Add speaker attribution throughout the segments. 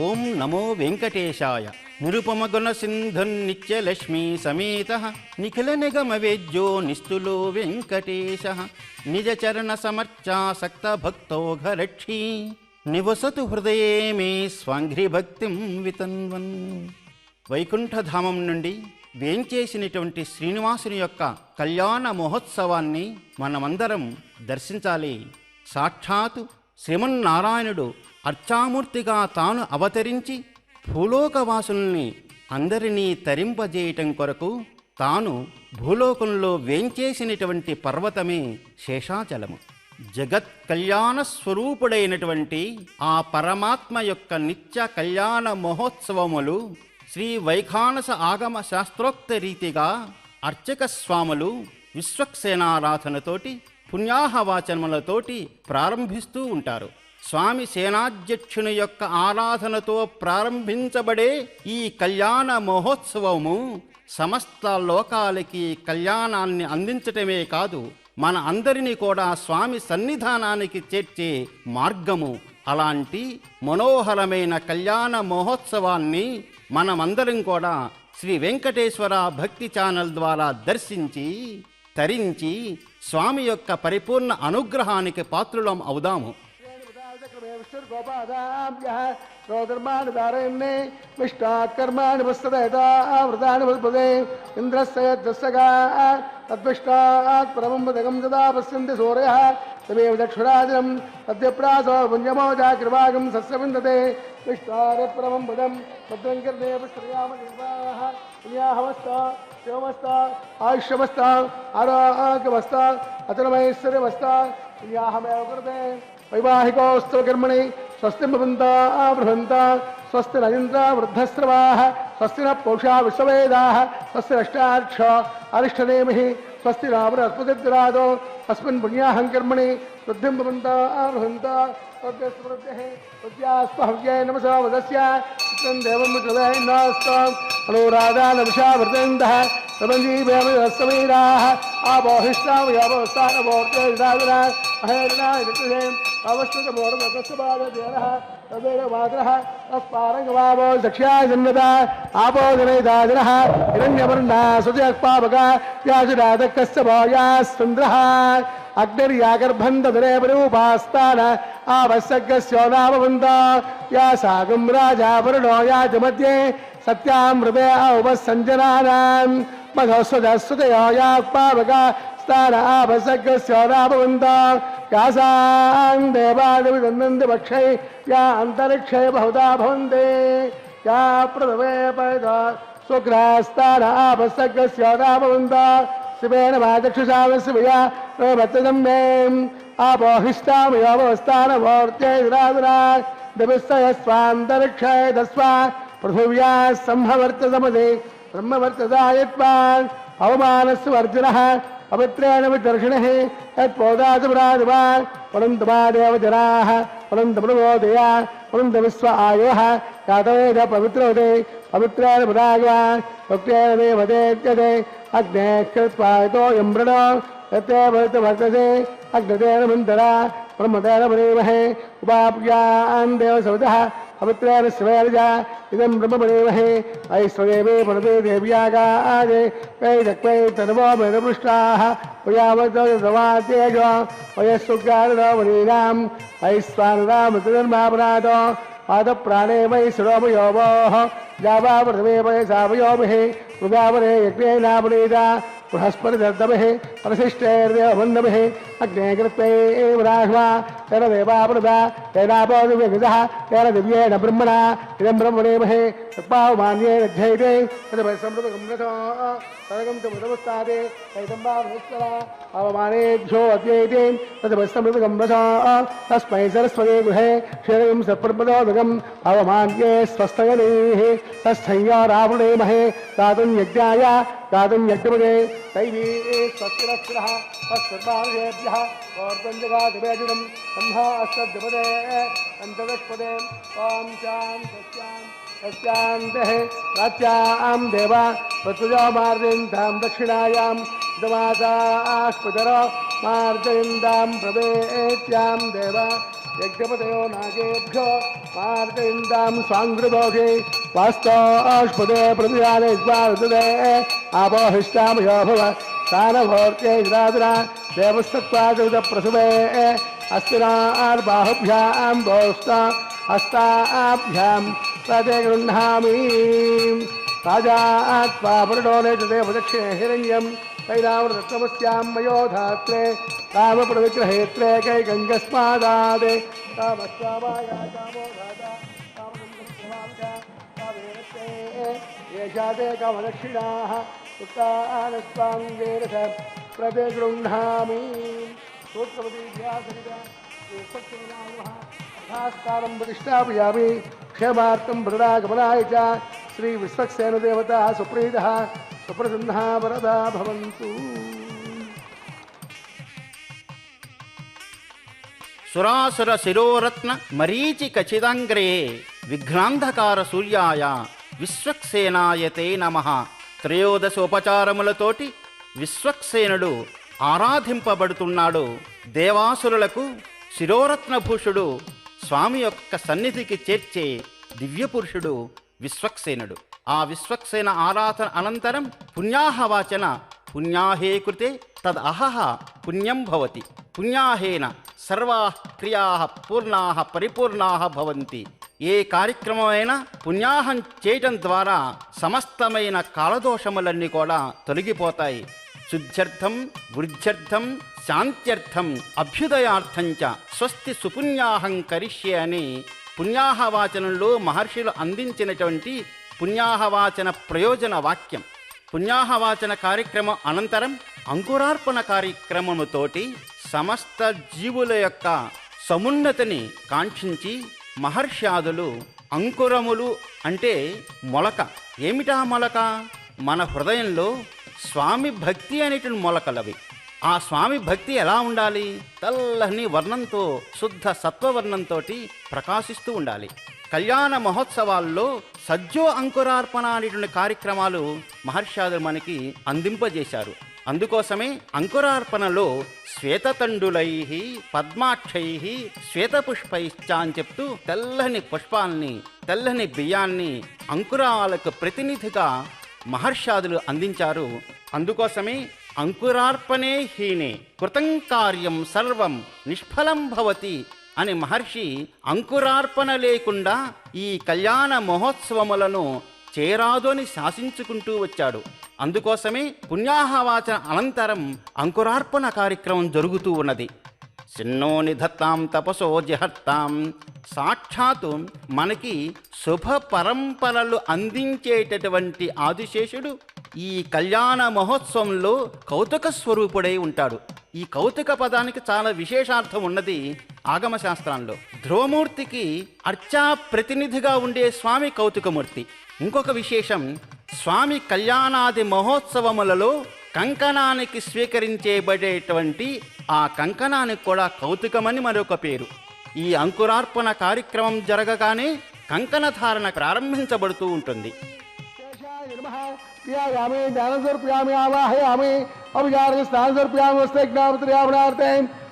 Speaker 1: ఓం నమో వెంకటేశాయ. నిరుపమగుణ సింధున్నిత్యలక్ష్మీ సమేతః నిఖిల నిగమ వేద్యో నిస్తులో వెంకటేశః నిజ చరణ సమర్చాసక్త భక్తోఘరక్షీ నివసతు హృదయే మే స్వాంఘ్రి భక్తిం వితన్వన్. వైకుంఠధామం నుండి వేంచేసినటువంటి శ్రీనివాసుని యొక్క కళ్యాణ మహోత్సవాన్ని మనమందరం దర్శించాలి. సాక్షాత్తు శ్రీమన్నారాయణుడు అర్చామూర్తిగా తాను అవతరించి భూలోకవాసుల్ని అందరినీ తరింపజేయటం కొరకు తాను భూలోకంలో వేంచేసినటువంటి పర్వతమే శేషాచలము. జగత్ కళ్యాణ స్వరూపుడైనటువంటి ఆ పరమాత్మ యొక్క నిత్య కళ్యాణ మహోత్సవములు శ్రీ వైఖానస ఆగమ శాస్త్రోక్త రీతిగా అర్చక స్వాములు విశ్వక్సేనారాధనతోటి పుణ్యాహవాచనములతోటి ప్రారంభిస్తూ ఉంటారు. స్వామి సేనాధ్యక్షుని యొక్క ఆరాధనతో ప్రారంభించబడే ఈ కళ్యాణ మహోత్సవము సమస్త లోకాలకి కళ్యాణాన్ని అందించటమే కాదు, మన అందరినీ కూడా స్వామి సన్నిధానానికి చేర్చే మార్గము. అలాంటి మనోహరమైన కళ్యాణ మహోత్సవాన్ని మనమందరం కూడా శ్రీ వెంకటేశ్వర భక్తి ఛానల్ ద్వారా దర్శించి తరించి స్వామి యొక్క పరిపూర్ణ అనుగ్రహానికి పాత్రులం అవుదాము.
Speaker 2: कर्माणि धारयन्ने विष्टात् कर्माणि वस्तदयता वृतानि वल्पदे इन्द्रस्य यज्ञस्य तद्विष्टात् परमं पदकं यदा पश्यन्ति सूर्यः तमेव दक्षिणादिनं तद्यप्रासो पुञ्जमोजा कृपागं सस्य विन्दते विष्टारे परमं पदं भद्रं कर्णे पुष्टयामः पुण्याहमस्ता शिवमस्ता आयुष्यमस्ता आरोग्यमस्ता अतुलमैश्वर्यमस्ता पुण्याहमेव कृते वैवाहिकोऽस्त्रकर्मणि स्वस्ति बृहन्ता स्वस्ति न इन्द्रो वृद्धस्रवाः स्वस्ति न पूषा विश्ववेदाः स्वस्ति नष्टार्क्ष अरिष्टनेमिः स्वस्ति न बृहस्पतिर्दरादो अस्मिन् पुण्याहं कर्मणि वृद्धिं बृहन्ता तद्यस्मृत्यः तद्यास्पहव्ये नमसा वदस्य इत्यं देवं कृतैर्नास्तां अनुराधानविषा वृतेन्दः प्रबन्धीभ्यमिदस्समीराः आबोहिष्टावयावस्थानमूर्तिर्दाविना अहेर्णा इति अवश्यकमोर्मकस्यपाददेरः तदेव मातरः तस्पारङ्गवावो दक्ष्याय जन्मता आपोदनैदादिनः हिरण्यवर्णा सुजक्पावका व्याजुराधकस्य भोयास्सुन्द्रः अग्निर्यागर्भन्दधरे परूपास्तान आवश्यकस्यो नामवन्त या सागं राजा वरुणो याजमध्ये सत्यामृते उपसञ्जनानां मधुस्वजस्तुतयो याक्पावका स्थान आवश्यकस्यो नामवन्त यासां देवादिविदन्दन्ति पक्षै या अन्तरिक्षे बहुधा भवन्ति या प्रथमे पैदा सुग्रास्तान आवश्यकस्यो नामवन्त शिवेन माचक्षुषावस्यया प्रवर्तनं मे आपोहिष्टामयोवस्थानमूर्त्यैराधना दिविस्तयस्वान्तरिक्षे दस्वा पृथिव्या संहवर्तसमदे ब्रह्मवर्तदायत्वान् अवमानस्वर्जुनः पवित्रेण विदर्शिनः यत्पोदाचपुरादिवान् पुनन्तमादेव जनाः पुनन्तमनुमोदया पुनन्त विश्व आयुः यातवेद पवित्रोदे पवित्रेण पुरागवान् भक्तेन देवदेत्यते अग्ने कृत्वा यतोऽयं वृणो यते वर्तते अग्नतेन मन्तरा ब्रह्मतेन मनीमहे उपाप्यान् देवसवितः पवित्रेण शिवेर्जा इदं ब्रह्ममनीमहे ऐश्वर्ये पुनते देव्यागादे वैदक्वै तन्वो वेदपृष्टाः वयावतवातेजो वयस्सुगारवनीनाम् ऐश्वानरामृतधर्मापराधो आदप्राणे वै सुरोमयोभोः जावा प्रथमे वयसावयोभिः मृगावरे यज्ञेनापनीता बृहस्पतिर्दभिः प्रशिष्टेर्देवबन्धभिः अग्ने कृत्वे राह्वा तेन देवापनुता तेनापोदिव्यगतः तेन दिव्येन ब्रह्मणा इदं ब्रह्मणेमहे तत्पावमान्येन ध्येयते तदपरिसमृतगम्रथो तदगं च मृतमुस्ताते तैतम्बावनुस्करा अवमानेभ्यो अत्येते तदपरिसमृतगम्रथो तस्मै सरस्वते गृहे क्षीरं सत्प्रपदोदकम् अवमान्ये स्वस्तगणैः तस्थैयो रावणेमहे दातुं यज्ञाय दातुं यज्ञपदे दैवी स्वस्तिरक्षरः तस्सर्वाभ्यः ओर्पञ्चगादिवेदिनं ब्रह्मा अष्टद्विपदे पञ्चदशपदे ॐ शां सस्यां प्राच्यां देवा ऋतुजो मार्जयन्तां दक्षिणायां दमासास्पदरो मार्जयन्तां प्रवेत्यां देवा यज्ञपतयो नागेभ्यो मार्गयन्तां स्वाङ्गृदोषे वास्तोष्पदे प्रतिहारे आपोहिष्टामयो भव सानभोर्त्यै राधना देवस्तत्वादप्रसवे अस्तिनार्बाहुभ्यां दोष्टा हस्ताभ्यां तदे गृह्णामि राजात्वा पुरुडोले च देवदक्षिणे हिरण्यं तैरावृतमस्यां मयोधात्रे कामप्रविग्रहेत्रे कैगङ्गस्मादादे कामस्वामाया कामोधाता कामगङ्गस्वामिका कामेरते एषा ते कामदक्षिणाः उत्तानस्वाङ्गेन च प्रदे गृह्णामि सूत्रपतिभ्यासनिका यथास्तानं प्रतिष्ठापयामि क्षेमार्थं भद्रागमनाय च श्री विश्वक्सेन देवता सुप्रीतः सुप्रसन्नः वरदा भवन्तु।
Speaker 1: సురాసుర శిరోరత్న మరీచిక చిదంగ్రే విఘ్నాంధకార సూర్యాయ విశ్వక్సేనాయతే నమః. త్రయోదశోపచారములతోటి విశ్వక్సేనుడు ఆరాధింపబడుతున్నాడు. దేవాసురులకు శిరోరత్నభూషుడు స్వామి యొక్క సన్నిధికి చేర్చే దివ్యపురుషుడు విశ్వక్సేనుడు. ఆ విశ్వక్సేన ఆరాధన అనంతరం పుణ్యాహవాచన పుణ్యాహే కృతే తద్ అహహ పుణ్యం భవతి. పుణ్యాహేన సర్వాః క్రియాః పూర్ణాః పరిపూర్ణాః భవంతి. ఏ కార్యక్రమమైనా పుణ్యాహం చేయటం ద్వారా సమస్తమైన కాలదోషములన్నీ కూడా తొలగిపోతాయి. శుద్ధ్యర్థం వృద్ధ్యర్థం శాంత్యర్థం అభ్యుదయార్థం చ స్వస్తి సుపుణ్యాహం కరిష్యే అని పుణ్యాహవాచనంలో మహర్షులు అందించినటువంటి పుణ్యాహవాచన ప్రయోజన వాక్యం. పుణ్యాహవాచన కార్యక్రమం అనంతరం అంకురార్పణ కార్యక్రమముతోటి సమస్త జీవుల యొక్క సమున్నతిని కాంక్షించి మహర్షాదులు అంకురములు అంటే మొలక. ఏమిటా మొలక? మన హృదయంలో స్వామి భక్తి అనేటువంటి మొలకలవి. ఆ స్వామి భక్తి ఎలా ఉండాలి? తెల్లని వర్ణంతో శుద్ధ సత్వవర్ణంతో ప్రకాశిస్తూ ఉండాలి. కళ్యాణ మహోత్సవాల్లో సజ్జో అంకురార్పణ అనేటువంటి కార్యక్రమాలు మహర్షాదులు మనకి అందింపజేశారు. అందుకోసమే అంకురార్పణలో శ్వేతతండులై పద్మాక్షై శ్వేతపుష్పైశ్చ అని చెప్తూ తెల్లని పుష్పాల్ని తెల్లని బియ్యాన్ని అంకురాలకు ప్రతినిధిగా మహర్షాదులు అందించారు. అందుకోసమే అంకురార్పణే హీనే కృతం కార్యం సర్వం నిష్ఫలం భవతి అని మహర్షి అంకురార్పణ లేకుండా ఈ కళ్యాణ మహోత్సవములను చేరాదు అని శాసించుకుంటూ వచ్చాడు. అందుకోసమే పుణ్యాహవాచన అనంతరం అంకురార్పణ కార్యక్రమం జరుగుతూ ఉన్నది. చిన్నో నిధత్తాం తపసో జహర్తాం. సాక్షాత్తు మనకి శుభ పరంపరలు అందించేటటువంటి ఆదిశేషుడు ఈ కళ్యాణ మహోత్సవంలో కౌతుక స్వరూపుడై ఉంటాడు. ఈ కౌతుక పదానికి చాలా విశేషార్థం ఉన్నది ఆగమ శాస్త్రంలో. ధ్రువమూర్తికి అర్చా ప్రతినిధిగా ఉండే స్వామి కౌతుకమూర్తి. ఇంకొక విశేషం, స్వామి కళ్యాణాది మహోత్సవములలో కంకణానికి స్వీకరించేబడేటువంటి ఆ కంకణానికి కూడా కౌతుకమని మరొక పేరు. ఈ అంకురార్పణ కార్యక్రమం జరగగానే కంకణ ధారణ ప్రారంభించబడుతూ ఉంటుంది.
Speaker 2: प्रियायामि ज्ञानसर्पयामि आवाहयामि अभिचारक स्थानसर्पयामि वस्त्रज्ञापत्रयापणार्थे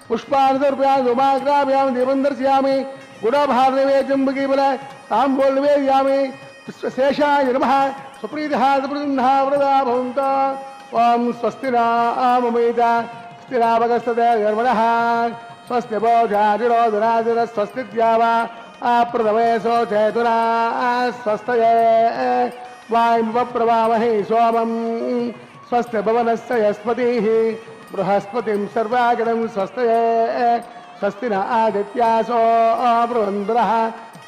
Speaker 2: पुष्पानसर्पयामि धूमाग्रापयामि दीपं दर्शयामि गुडभार्णवे चुम्बकीबल ताम्बूल निवेदयामि शेषाय नमः सुप्रीतः सुप्रसन्नः वरदा भवन्तु ओम स्वस्ति नाममेत स्थिरावगस्तते धर्मणः स्वस्ति भोजादिरोधनादिर स्वस्ति द्यावा अप्रथमेशो चेतुना स्वस्तये वायुप्रवामहे सोमं स्वस्ति भवनस्य यस्पतिः बृहस्पतिं सर्वागणं स्वस्तये स्वस्ति न आदित्यासो बृहन्द्रः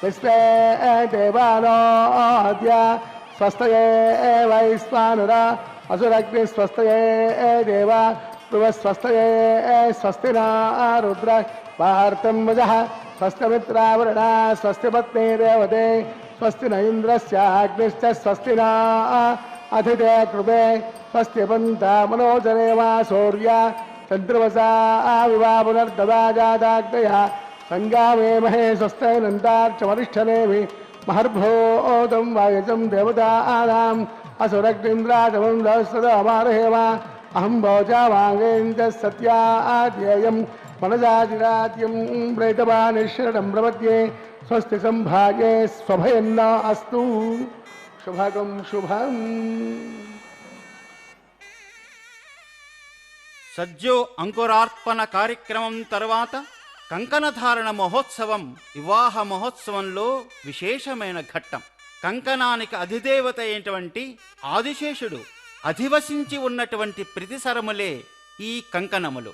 Speaker 2: विश्वे देवानो अद्य स्वस्तये वैश्वानर असुरग्नि स्वस्तये देवा बृहस्वस्तये स्वस्ति न रुद्र वार्तं वजः स्वस्ति मित्रावरणा स्वस्ति पत्नी देवते स्वस्ति न इंद्रस्याग्निश्च स्वस्ति न अथिते कृते स्वस्ति पन्था मनोजनेवा सूर्य चन्द्रवसा विवा पुनर्ददा जाताग्नयः संगामे महे स्वस्तिनन्तार्चमरिष्ठनेमि महर्भूतं वायुजं देवतानाम् असुरग्निन्द्राजमं दस्तदमारहेम अहं भोजावाङ्गेन्द्र सत्या आद्येयं మనజాజిరాజ్యం ప్రేతమానిశ్వరణం ప్రపద్యే స్వస్తి సంభాగే స్వభయన్నా అస్తు శుభగం శుభం.
Speaker 1: సజ్జో అంకురార్పణ కార్యక్రమం తర్వాత కంకణధారణ మహోత్సవం వివాహ మహోత్సవంలో విశేషమైన ఘట్టం. కంకణానికి అధిదేవత అయినటువంటి ఆదిశేషుడు అధివసించి ఉన్నటువంటి ప్రతిసరములే ఈ కంకణములు.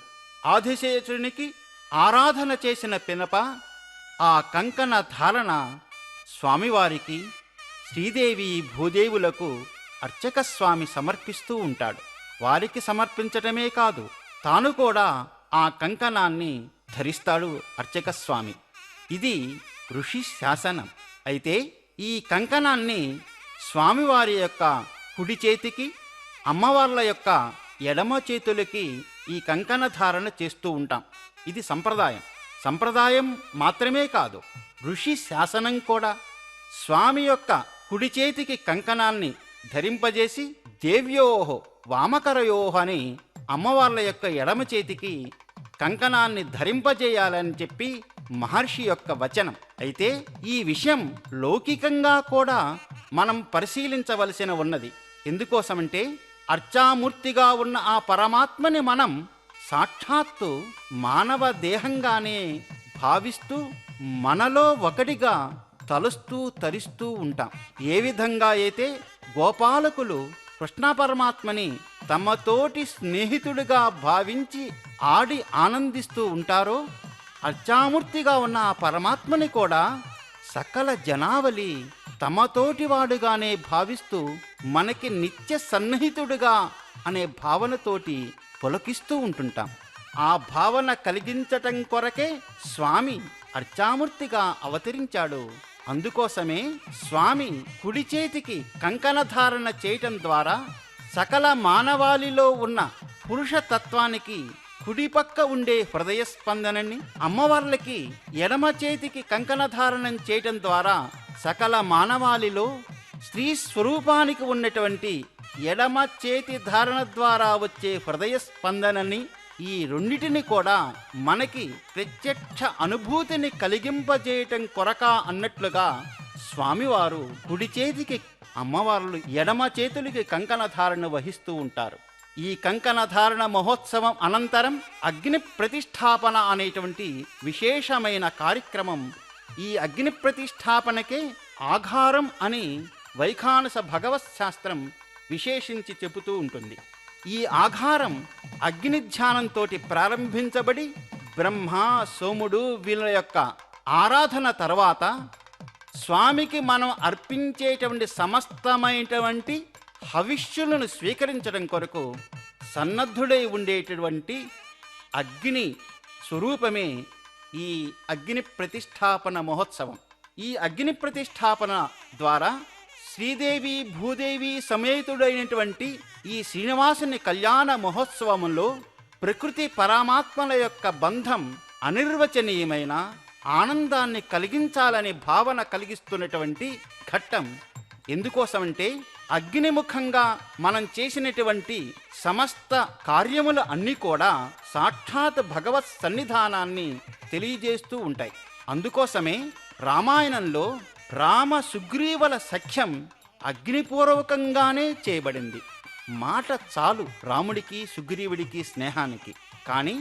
Speaker 1: ఆదిశేషునికి ఆరాధన చేసిన పినప ఆ కంకణ ధారణ స్వామివారికి శ్రీదేవి భూదేవులకు అర్చక స్వామి సమర్పిస్తూ ఉంటాడు. వారికి సమర్పించటమే కాదు, తాను కూడా ఆ కంకణాన్ని ధరిస్తాడు అర్చక స్వామి. ఇది ఋషి శాసనం. అయితే ఈ కంకణాన్ని స్వామివారి యొక్క కుడి చేతికి, అమ్మవార్ల యొక్క ఎడమ చేతులకి ఈ కంకణ ధారణ చేస్తూ ఉంటాం. ఇది సంప్రదాయం మాత్రమే కాదు, ఋషి శాసనం కూడా. స్వామి యొక్క కుడి చేతికి కంకణాన్ని ధరింపజేసి దేవ్యోహో వామకరయోహో అని అమ్మవార్ల యొక్క ఎడమ చేతికి కంకణాన్ని ధరింపజేయాలని చెప్పి మహర్షి యొక్క వచనం. అయితే ఈ విషయం లౌకికంగా కూడా మనం పరిశీలించవలసిన ఉన్నది. ఎందుకోసమంటే అర్చామూర్తిగా ఉన్న ఆ పరమాత్మని మనం సాక్షాత్తు మానవ దేహంగానే భావిస్తూ మనలో ఒకటిగా తలుస్తూ తరిస్తూ ఉంటాం. ఏ విధంగా అయితే గోపాలకులు కృష్ణ పరమాత్మని తమతోటి స్నేహితుడిగా భావించి ఆడి ఆనందిస్తూ ఉంటారో, అర్చామూర్తిగా ఉన్న ఆ పరమాత్మని కూడా సకల జనావళి తమతోటివాడుగానే భావిస్తూ మనకి నిత్య సన్నిహితుడుగా అనే భావనతోటి పులకిస్తూ ఉంటుంటాం. ఆ భావన కలిగించటం కొరకే స్వామి అర్చామూర్తిగా అవతరించాడు. అందుకోసమే స్వామి కుడి చేతికి కంకణధారణ చేయటం ద్వారా సకల మానవాళిలో ఉన్న పురుషతత్వానికి కుడిపక్క ఉండే హృదయ స్పందనని, అమ్మవార్లకి ఎడమ చేతికి కంకణధారణం చేయటం ద్వారా సకల మానవాళిలో స్త్రీ స్వరూపానికి ఉన్నటువంటి ఎడమ చేతి ధారణ ద్వారా వచ్చే హృదయ స్పందనని, ఈ రెండిటిని కూడా మనకి ప్రత్యక్ష అనుభూతిని కలిగింపజేయటం కొరకా అన్నట్లుగా స్వామివారు కుడి చేతికి, అమ్మవార్లు ఎడమ చేతులకి కంకణధారణ వహిస్తూ ఉంటారు. ఈ కంకణధారణ మహోత్సవం అనంతరం అగ్ని ప్రతిష్టాపన అనేటువంటి విశేషమైన కార్యక్రమం. ఈ అగ్ని ప్రతిష్టాపనకే ఆఘారం అని వైఖానస భగవత్ శాస్త్రం విశేషించి చెబుతూ ఉంటుంది. ఈ ఆఘారం అగ్ని ధ్యానంతో ప్రారంభించబడి బ్రహ్మ, సోముడు వీళ్ళ యొక్క ఆరాధన తర్వాత స్వామికి మనం అర్పించేటువంటి సమస్తమైనటువంటి హవిష్యులను స్వీకరించడం కొరకు సన్నద్ధుడై ఉండేటటువంటి అగ్ని స్వరూపమే ఈ అగ్ని ప్రతిష్టాపన మహోత్సవం. ఈ అగ్ని ప్రతిష్టాపన ద్వారా శ్రీదేవి భూదేవి సమేతుడైనటువంటి ఈ శ్రీనివాసుని కళ్యాణ మహోత్సవంలో ప్రకృతి పరమాత్మల యొక్క బంధం అనిర్వచనీయమైన ఆనందాన్ని కలిగించాలని భావన కలిగిస్తున్నటువంటి ఘట్టం. ఎందుకోసమంటే అగ్నిముఖంగా మనం చేసినటువంటి సమస్త కార్యములు అన్నీ కూడా సాక్షాత్ భగవత్ సన్నిధానాన్ని తెలియజేస్తూ ఉంటాయి. అందుకోసమే రామాయణంలో రామ సుగ్రీవుల సఖ్యం అగ్నిపూర్వకంగానే చేయబడింది. మాట చాలు రాముడికి సుగ్రీవుడికి స్నేహానికి. కానీ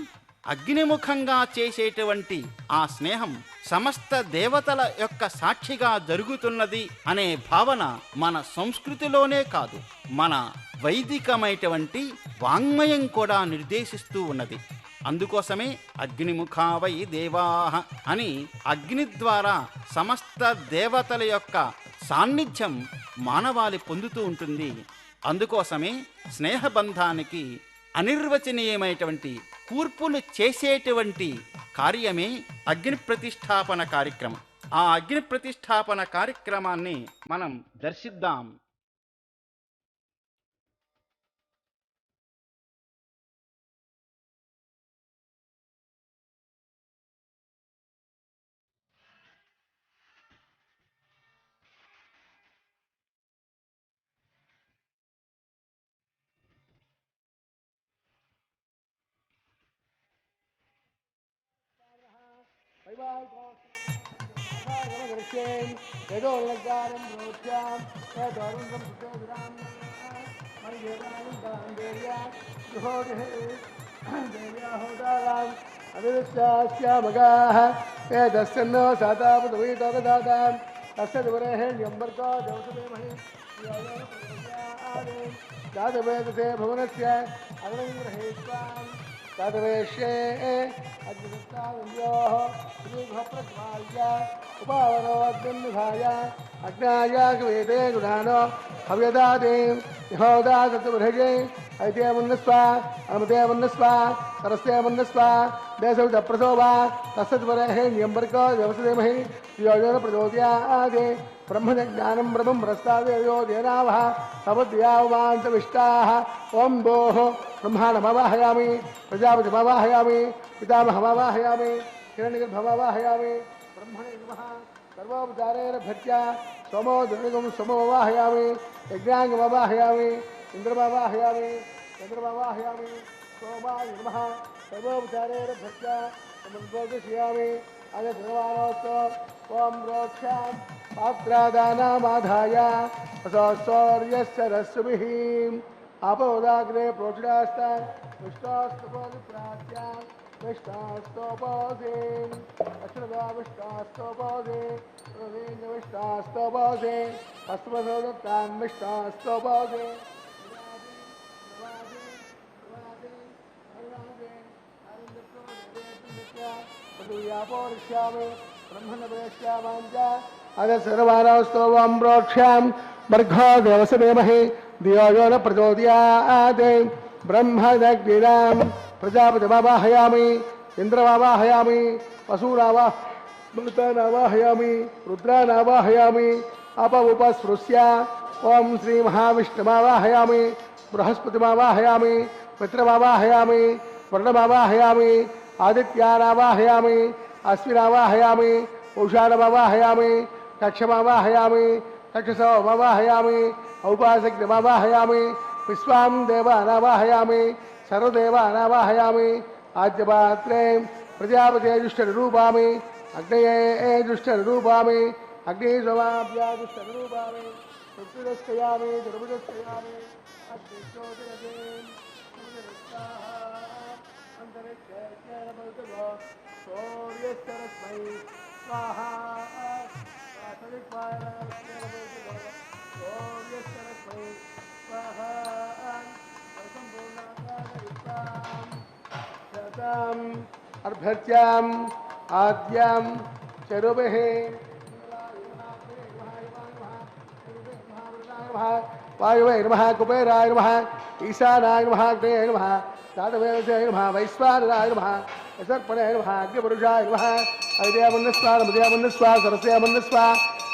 Speaker 1: అగ్నిముఖంగా చేసేటువంటి ఆ స్నేహం సమస్త దేవతల యొక్క సాక్షిగా జరుగుతున్నది అనే భావన మన సంస్కృతిలోనే కాదు, మన వైదికమైనటువంటి వాంగ్మయం కూడా నిర్దేశిస్తూ ఉన్నది. అందుకోసమే అగ్నిముఖా వై దేవాః అని అగ్ని ద్వారా సమస్త దేవతల యొక్క సాన్నిధ్యం మానవాళి పొందుతూ ఉంటుంది. అందుకోసమే స్నేహబంధానికి అనిర్వచనీయమైనటువంటి కూర్పులు చేసేటువంటి కార్యమే అగ్ని ప్రతిష్టాపన కార్యక్రమం. ఆ అగ్ని ప్రతిష్టాపన కార్యక్రమాన్ని మనం దర్శిద్దాం.
Speaker 2: अविश्यामगाः एतस्सन्नो सातापदवीतोगदातां तस्य दुवरेण्यम्बर्को देवसुदेमहि जातवेदसे भुवनस्य अग्निग्रहेष्वान् जातवेश्ये अग्निदत्तावल्योः श्रीभप्रज्वाल्य उपावरोऽग्निनिधाय अग्नायागवेदे गुणानो हव्यदादे यहोदाततुभृजे ऐते मुन्नस्वा अमते मुन्नस्वा सरस्ते मुन्नस्वा देशविदप्रसोवा तस्सद्वरेण्यम्बर्को देवसुदेमहि योजन प्रचोदयादे ब्रह्मज्ञानं ब्रह्मं प्रस्तावयो देनावः सवद्यावांसविष्टाः ॐ भोः ब्रह्माणमवाहयामि प्रजापतिमवाहयामि पितामहमवाहयामि हिरण्यगर्भमवाहयामि ब्रह्मणे नमः सर्वोपचारेण भर्त्या सोमो दुर्गं सोममवाहयामि यज्ञाङ्गमवाहयामि इन्द्रमवाहयामि चन्द्रमवाहयामि सोमाय नमः सर्वोपचारेण भर्त्या समन्वोदशयामि अजधर्वाणोऽस्तु ॐ रोक्षां पात्रादानामाधाय असौर्यस्य रस्सुभिः आपोदाग्रे प्रोक्षिणास्ता विष्टास्तपोदिप्राच्या विष्टास्तोपोदे अश्रदा विष्टास्तोपोदे विष्टास्तोपोदे हस्तमसोदत्तान् विष्टास्तोपोदे अदसर्वाणस्तोवं प्रोक्ष्यां बर्घो देवसदेमहि धियो यो न प्रचोदयात् ब्रह्मदग्निनां प्रजापतिमावाहयामि इन्द्रमावाहयामि पशूनावाहयामि रुद्रानावाहयामि अपमुपस्पृश्य ॐ श्रीमहाविष्णुमावाहयामि बृहस्पतिमावाहयामि मित्रमावाहयामि वर्णमावाहयामि आदित्यानावाहयामि अश्विनावाहयामि उषाणमावाहयामि कक्षमावाहयामि कक्षसौमवाहयामि औपासक्यमावाहयामि विश्वां देवानावाहयामि सर्वदेवानावाहयामि आद्यपात्रे प्रजापते जुष्टनिरूपामि अग्नये जुष्टनिरूपामि अग्निसमाभ्या जुष्टनिरूपामि तृप्तिरस्कयामि दुर्भुजस्कयामि सूर्यस्तरस्मै स्वाहा सूर्यस्तरस्मै स्वाहा शताम् अर्भ्यर्च्याम् आद्यां चरुभिः वायुवे नमः कुबेराय नमः ईशानाय नमः अग्नये नमः दातवेदसे नमः वैश्वानराय नमः सर्पणे नमः अग्निपुरुषाय नमः अविद्यामन्नस्वा नमद्यामन्नस्वा सरस्यामन्नस्वा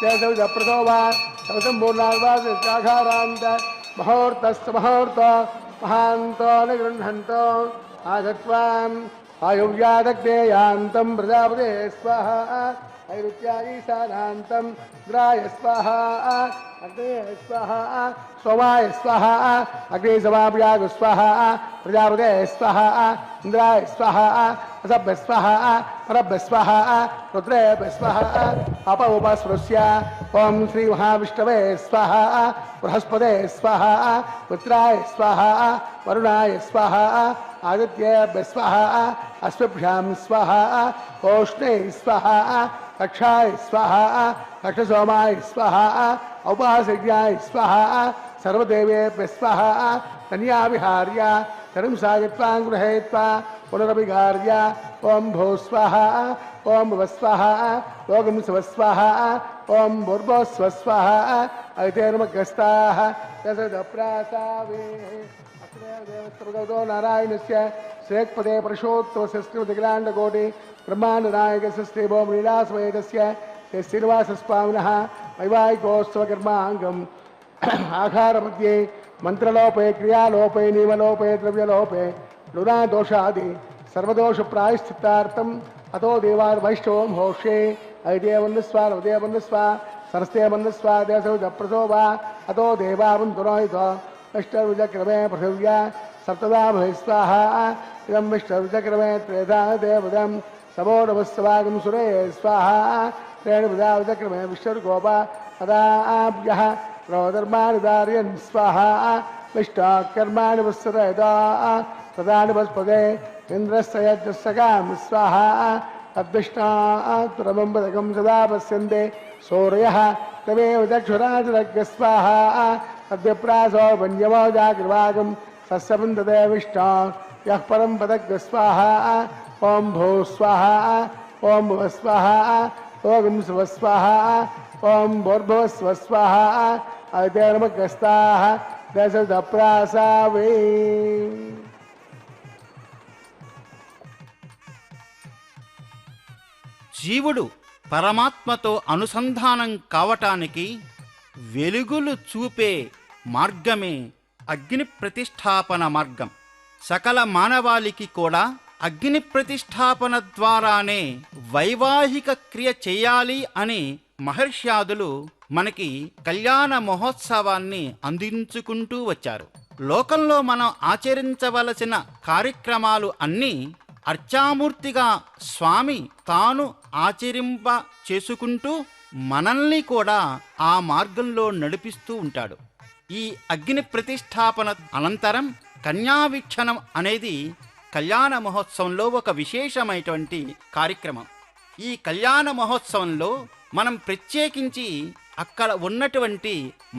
Speaker 2: देशविदप्रतो वा सरसम्पूर्णार्वासाघारान्त मुहूर्तस्य मुहूर्त महान्तो निगृह्णन्तो आगत्वाम् आयुव्यादग्नेयान्तं प्रजापते स्वाहा नैऋत्या ईशानान्तं इन्द्राय स्वाहा अग्नेय स्वाहा सोमाय स्वाहा अग्ने समाप्याग स्वाहा प्रजापते स्वाहा इन्द्राय स्वाहा असभ्य स्वाहा परभ्य स्वाहा रुद्रेभ्य स्वाहा अपमुपस्पृश्य ॐ श्री महाविष्णवे स्वाहा बृहस्पते स्वाहा मित्राय स्वाहा वरुणाय स्वाहा आदित्येभ्य स्वाहा अश्वभ्यां स्वाहा ओष्णे स्वाहा कक्षाय स्वाहा कक्षसोमाय स्वाहा औपासज्ञाय स्वाहा सर्वदेवेभ्यः स्वाहा तन्याविहार्य शरं सायत्वां गृहीत्वा पुनरभिघार्य ॐ भो स्वाहा ॐ भुव स्वाहा ॐ शिव स्वाहा ॐ भूर्भुवः स्वाहा ऐतेर्मग्रस्ताः यशदप्रासावे देवस्तभगवतो नारायणस्य श्रेक्पदे पुरुषोत्तमस्य श्रीमद्विकलाण्डकोटि ब्रह्माण्डनायकस्य श्रीभोम लीलासमेतस्य श्री श्रीनिवासस्वामिनः वैवाहिकोत्सवकर्माङ्गम् आहारमध्ये मन्त्रलोपे क्रियालोपे नियमलोपे द्रव्यलोपे लुनादोषादि सर्वदोषप्रायश्चित्तार्थम् अतो देवान् होष्ये ऐदेवन्नस्वा नवदेवन्नस्वा सरस्तेवन्नस्वा देशविदप्रसोवा अतो देवावन्तुरोहितो अष्टविजक्रमे पृथिव्या सप्तदा भवि स्वाहा इदं विष्णुविजक्रमे त्रेधा देवदं समो नमस्वागम सुरे स्वाहा त्रेण प्रजावचक्रमे विष्णुर्गोपा अदाभ्यः प्रवधर्मानुदार्यन् स्वाहा विष्टाकर्माणि वत्सरयदा तदानि वस्पदे इन्द्रस्य यज्ञस्सकां स्वाहा अद्विष्णातुरमं पदकं सदा पश्यन्ते सूर्यः तमेव चक्षुराजलग्य स्वाहा अद्यप्रासो वन्यमो जागृवागं सस्यवन्दते विष्टा यः परं पदग् स्वाहा ॐ भू स्वाहा ॐ भुव स्वाहा ॐ स्व स्वाहा ॐ भूर्भुवः स्वः स्वाहा अयतेर्मग्रस्ताः दशदप्रासावे
Speaker 1: జీవుడు పరమాత్మతో అనుసంధానం కావటానికి వెలుగులు చూపే మార్గమే అగ్ని ప్రతిష్టాపన మార్గం. సకల మానవాళికి కూడా అగ్ని ప్రతిష్టాపన ద్వారానే వైవాహిక క్రియ చేయాలి అని మహర్ష్యాదులు మనకి కళ్యాణ మహోత్సవాన్ని అందించుకుంటూ వచ్చారు. లోకంలో మనం ఆచరించవలసిన కార్యక్రమాలు అన్నీ అర్చామూర్తిగా స్వామి తాను ఆచరింప చేసుకుంటూ మనల్ని కూడా ఆ మార్గంలో నడిపిస్తూ ఉంటాడు. ఈ అగ్ని ప్రతిష్టాపన అనంతరం కన్యావీక్షణం అనేది కళ్యాణ మహోత్సవంలో ఒక విశేషమైనటువంటి కార్యక్రమం. ఈ కళ్యాణ మహోత్సవంలో మనం ప్రత్యేకించి అక్కడ ఉన్నటువంటి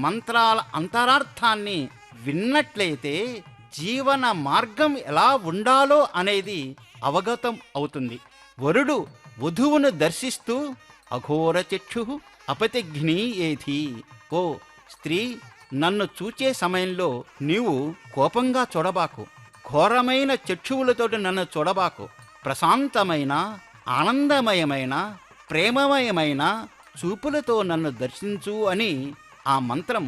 Speaker 1: మంత్రాల అంతరార్థాన్ని విన్నట్లయితే జీవన మార్గం ఎలా ఉండాలో అనేది అవగతం అవుతుంది. వరుడు వధువును దర్శిస్తూ అఘోర చక్షు అపతిఘ్ని ఏధి, ఓ స్త్రీ, నన్ను చూచే సమయంలో నీవు కోపంగా చూడబాకు, ఘోరమైన చక్షువులతోటి నన్ను చూడబాకు, ప్రశాంతమైన ఆనందమయమైన ప్రేమమయమైన చూపులతో నన్ను దర్శించు అని ఆ మంత్రం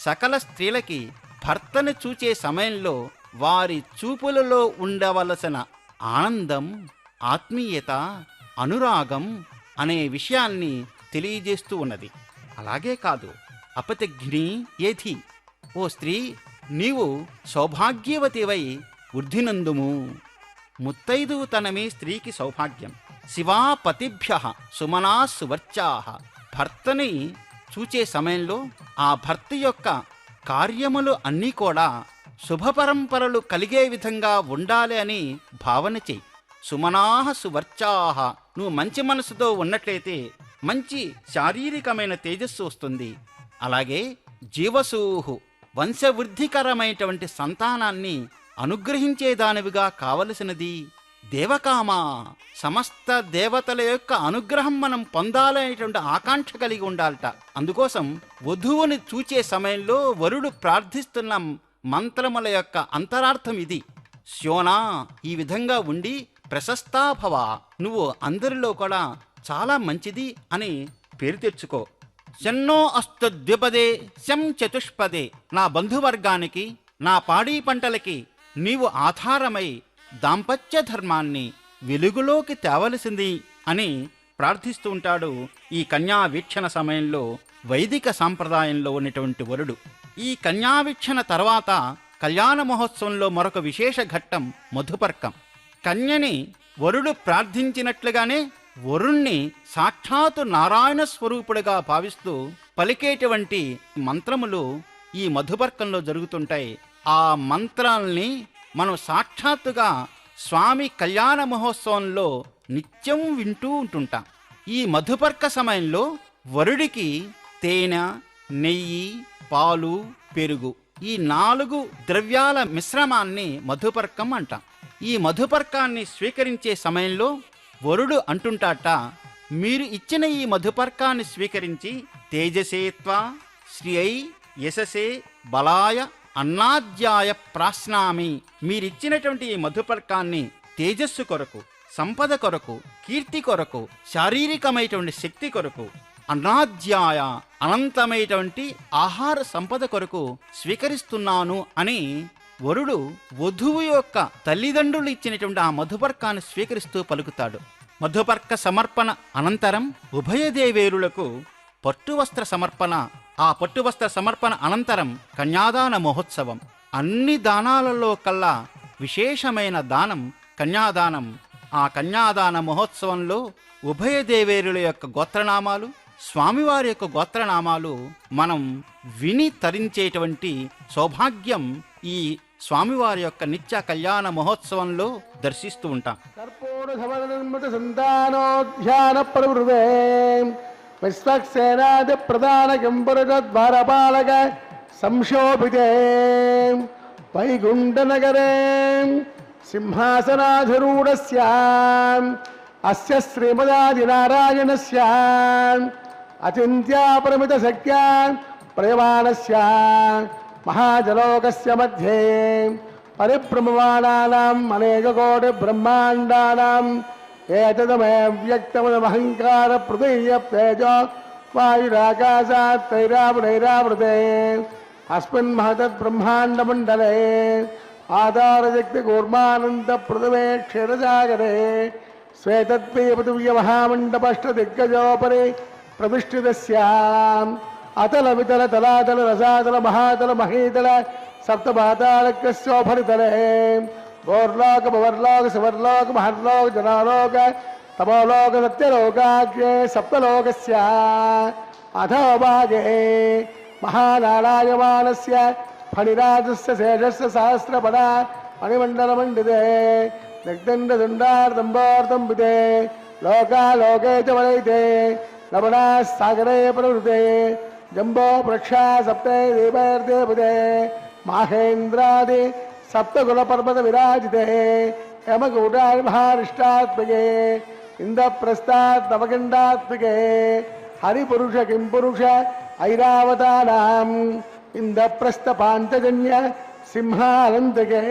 Speaker 1: సకల స్త్రీలకి భర్తను చూచే సమయంలో వారి చూపులలో ఉండవలసిన ఆనందం, ఆత్మీయత, అనురాగం అనే విషయాన్ని తెలియజేస్తూ ఉన్నది. అలాగే కాదు, అపతిఘ్ని ఏధి, ఓ స్త్రీ, నీవు సౌభాగ్యవతివై వృద్ధినందుము. ముత్తైదువుతనమే స్త్రీకి సౌభాగ్యం. శివాపతిభ్య సుమనా సువర్చా, భర్తని చూచే సమయంలో ఆ భర్త యొక్క కార్యములు అన్నీ కూడా శుభపరంపరలు కలిగే విధంగా ఉండాలి అని భావన చెయ్యి. సుమనాహ సువర్చాహ, నువ్వు మంచి మనసుతో ఉన్నట్లయితే మంచి శారీరకమైన తేజస్సు వస్తుంది. అలాగే జీవసూహు, వంశవృద్ధికరమైనటువంటి సంతానాన్ని అనుగ్రహించేదానివిగా కావలసినది. దేవకామా, సమస్త దేవతల యొక్క అనుగ్రహం మనం పొందాలనేటువంటి ఆకాంక్ష కలిగి ఉండాలట. అందుకోసం వధువుని చూచే సమయంలో వరుడు ప్రార్థిస్తున్న మంత్రముల యొక్క అంతరార్థం ఇది. శోనా, ఈ విధంగా ఉండి ప్రశస్తాభవ, నువ్వు అందరిలో కూడా చాలా మంచిది అని పేరు తెచ్చుకో. శన్నో అస్తు ద్విపదే శం చతుష్పదే, నా బంధువర్గానికి నా పాడి పంటలకి నీవు ఆధారమై దాంపత్య ధర్మాన్ని వెలుగులోకి తేవలసింది అని ప్రార్థిస్తూ ఉంటాడు ఈ కన్యావీక్షణ సమయంలో వైదిక సాంప్రదాయంలో ఉన్నటువంటి వరుడు. ఈ కన్యావీక్షణ తర్వాత కళ్యాణ మహోత్సవంలో మరొక విశేష ఘట్టం మధుపర్కం. కన్యని వరుడు ప్రార్థించినట్లుగానే వరుణ్ణి సాక్షాత్తు నారాయణ స్వరూపుడుగా భావిస్తూ పలికేటువంటి మంత్రములు ఈ మధుపర్కంలో జరుగుతుంటాయి. ఆ మంత్రాల్ని మనం సాక్షాత్తుగా స్వామి కళ్యాణ మహోత్సవంలో నిత్యం వింటూ ఉంటుంటాం. ఈ మధుపర్క సమయంలో వరుడికి తేనె, నెయ్యి, పాలు, పెరుగు, ఈ 4 ద్రవ్యాల మిశ్రమాన్ని మధుపర్కం అంటాం. ఈ మధుపర్కాన్ని స్వీకరించే సమయంలో వరుడు అంటుంటాట, మీరు ఇచ్చిన ఈ మధుపర్కాన్ని స్వీకరించి తేజసేత్వా శ్రియై యశసే బలాయ అన్నాద్యాయ ప్రాశ్నామి, మీరిచ్చినటువంటి ఈ మధుపర్కాన్ని తేజస్సు కొరకు, సంపద కొరకు, కీర్తి కొరకు, శారీరకమైనటువంటి శక్తి కొరకు, అన్నాద్యాయ అనంతమైనటువంటి ఆహార సంపద కొరకు స్వీకరిస్తున్నాను అని వరుడు వధువు యొక్క తల్లిదండ్రులు ఇచ్చినటువంటి ఆ మధుపర్కాన్ని స్వీకరిస్తూ పలుకుతాడు. మధుపర్క సమర్పణ అనంతరం ఉభయదేవేరులకు పట్టువస్త్ర సమర్పణ. ఆ పట్టువస్త్ర సమర్పణ అనంతరం కన్యాదాన మహోత్సవం. అన్ని దానాలలో కల్లా విశేషమైన దానం కన్యాదానం. ఆ కన్యాదాన మహోత్సవంలో ఉభయ దేవేరుల యొక్క గోత్రనామాలు, స్వామివారి యొక్క గోత్రనామాలు మనం విని తరించేటువంటి సౌభాగ్యం ఈ స్వామివారి యొక్క నిత్య కళ్యాణ మహోత్సవంలో దర్శిస్తూ ఉంటాం.
Speaker 2: కర్పూర సమన్మృత సంతానోధ్యాన ప్రవృతే విశ్వక్సేనాది ప్రధాన కింపురుష ద్వారపాలక సంశోభితే వైగుంఠనగరే సింహాసనాధిరూఢస్య అస్య శ్రీమదాదినారాయణస్య అచింత్యాపరిమిత శక్య ప్రయమానస్య మహాజలోకస్య మధ్యే పరిభ్రమమాణానాం అనేకకోటి బ్రహ్మాండానాం ఏతదమే వ్యక్తమహంకార ప్రదేయ తేజో వాయురాకాశాత్ తైరావృతే అస్మిన్ మహతత్ బ్రహ్మాండమండలే ఆధారశక్తి కూర్మానంద ప్రథమే క్షీరసాగరే శ్వేతద్వయ పృథివ్య మహామండపష్టదిగ్గజోపరి ప్రతిష్ఠితస్య అతల వితల తలాతల రసాతల మహాతల మహీతల సప్తపాతాళకస్యోపరితలే గోర్లోక భవర్లోక శివర్లోక మహర్లోక జనాలోక తమోలోక సత్యలోకాఖ్యే సప్తలోకస్య అధోభాగే మహానారాయమానస్య ఫణిరాజస్య శేషస్య సహస్రపద మణిమండలమండితే దిగ్దండదుండార్దంబోర్దంబితే లోకాలోకే చ వలయితే లవణా సాగరే ప్రవృతే జంబో వృక్షా సప్తే దీపైర్దేవతే మాహేంద్రాది సప్తగుణ పర్వత విరాజితే యమకూటారి మహారిష్టాత్మకే ఇంద్రప్రస్థాత్ నవగండాత్మకే హరిపురుష కింపురుష ఐరావతానాం ఇంద్రప్రస్థ పాంచజన్య సింహానందకే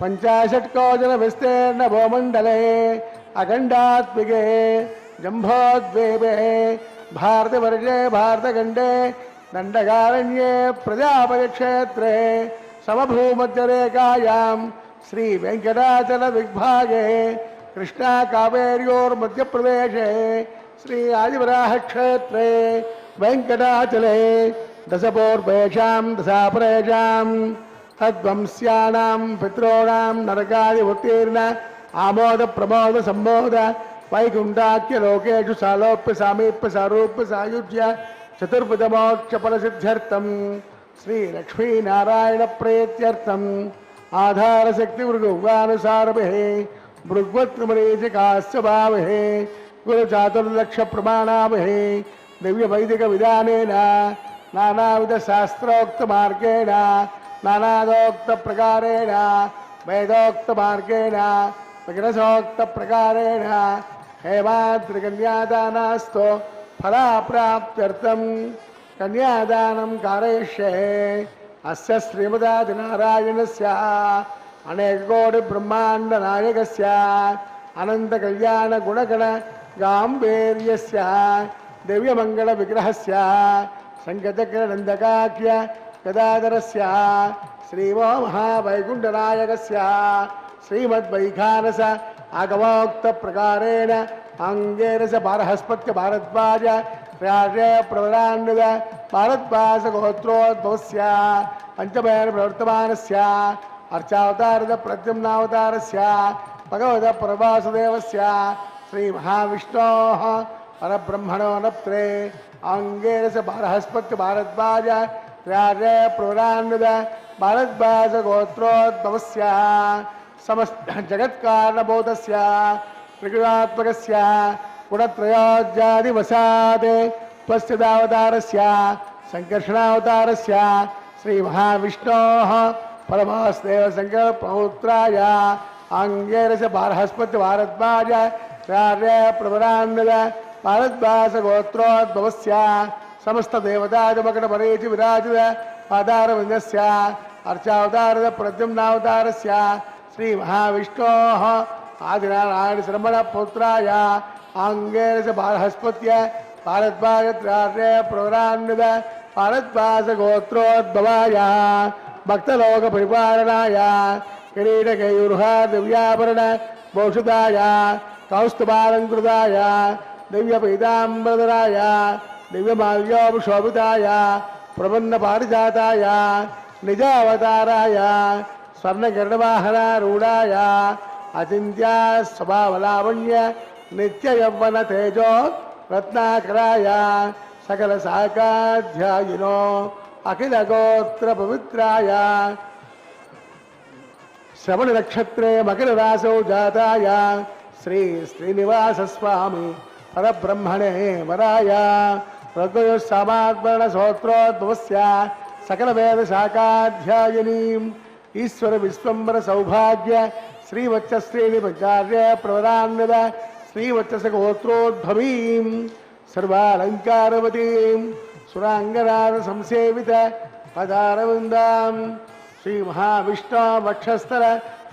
Speaker 2: పంచాశట్కోజన విస్తీర్ణ భూమండలే అఖండాత్మికే జంభోద్వేపే భారతవర్షే భారతఖండే దండకారణ్యే ప్రజాపతిక్షేత్రే సమభూమధ్యరేఖాయాం శ్రీ వెంకటాచల దిగ్భాగే కృష్ణా కావేర్యోర్మధ్యప్రదేశే శ్రీ ఆదివరాహక్షేత్రే వెంకటాచలే దశపూర్వేషాం దశాపరేషాం తద్వంశ్యానాం పితॄణాం నరకాది ఉత్తీర్ణ ఆమోద ప్రమోద సంబోధ వైకుంఠాఖ్య లోకేషు సాలోప్య సామీప్య సారూప్య సాయుజ్య చతుర్విధమోక్ష ఫలసిద్ధ్యర్థం శ్రీ లక్ష్మీనారాయణ ప్రేత్యర్థం ఆధారశక్తి మృగువానుసారభిః భృగ్వత్మరీచికాస్య భావిః గురుచాతుర్లక్ష ప్రమాణాభిః దివ్య వైదిక విధానేన నానావిధ శాస్త్రోక్త మార్గేణ నానాదోక్త ప్రకారేణ వేదోక్త మార్గేణ విగ్రహోక్త ప్రకారేణ హేమాద్రికన్యాదానాస్తో ఫలాప్రాప్త్యర్థం కన్యాదానం కారయిష్యే అస్య శ్రీమదాదినారాయణస్య అనేకకోటి బ్రహ్మాండ నాయకస్య అనంత కళ్యాణ గుణగణ గాంభీర్యస్య దివ్యమంగళ విగ్రహస్య శంఖచక్రనందకాఖ్య గదాధరస్య శ్రీమో మహావైకుంఠనాయకస్య శ్రీమద్వైఖానస ఆగమోక్త ప్రకారేణ అంగేరస బారహస్పత్య భారద్వాజ రాజే ప్రవరాన్విత భారద్వాజ గోత్రోద్భవస్య పంచమేన ప్రవర్తమానస్య అర్చావతారద ప్రద్యుమ్నావతారస్య భగవత పరవాసుదేవస్య శ్రీ మహావిష్ణోః పరబ్రహ్మణో నప్త్రే అంగేరస బారహస్పత్య భారద్వాజ రాజే ప్రవరాన్విత భారద్వాజ గోత్రోద్భవస్య సమస్త జగత్కారణభూతస్య త్రిగుణాత్మకస్య గుణత్రయోజ్యాదివశాత్ త్వస్యదావతారస్య సంకర్షణావతారస్య శ్రీ మహావిష్ణోః పరమాస్దేవ సంకల్పౌత్రాయ అంగేరస బారహస్పత్య భారద్వాజ రాజే ప్రవరాన్విత భారద్వాజ గోత్రోద్భవస్య సమస్త దేవతాదిమకట పరేచి విరాజిత పాదారవిందస్య అర్చావతారద ప్రద్యుమ్నావతారస్య శ్రీ మహావిష్ణోః ఆదినారాయణ శ్రమణ పుత్రాయ అంగేరస బారహస్పత్య భారద్వాజ రాజే ప్రవరాన్విత భారద్వాజ గోత్రోద్భవాయ భక్తలోక పరిపాలనాయ కిరీటకైర్హ దివ్యాభరణ భూషితాయ కౌస్తుభాలంకృతాయ దివ్య పీతాంబరధరాయ దివ్యమాల్యోపశోభితాయ ప్రపన్న పారిజాతాయ నిజావతారాయ స్వర్ణగరుడవాహనారూఢాయ అచింత్య స్వభావలావణ్య నిత్య యవ్వన తేజో రత్నాకరాయ సకల శాఖాధ్యాయినో అఖిల గోత్ర పవిత్రాయ శ్రవణ నక్షత్రే మకర రాసౌ జాతాయ శ్రీ శ్రీనివాస స్వామి పరబ్రహ్మణే వరాయ రఘు సమాత్మరణ స్తోత్రోద్భవస్య సకల వేద శాఖాధ్యాయినీం ఈశ్వర విశ్వంబర సౌభాగ్య శ్రీవత్స శ్రేణి పంచార్య ప్రవరాన్విత శ్రీవత్స గోత్రోద్భవీం సర్వాలంకారవతీం సురాంగనాథ సంసేవిత పదారవిందాం శ్రీ మహావిష్ణు వక్షస్థల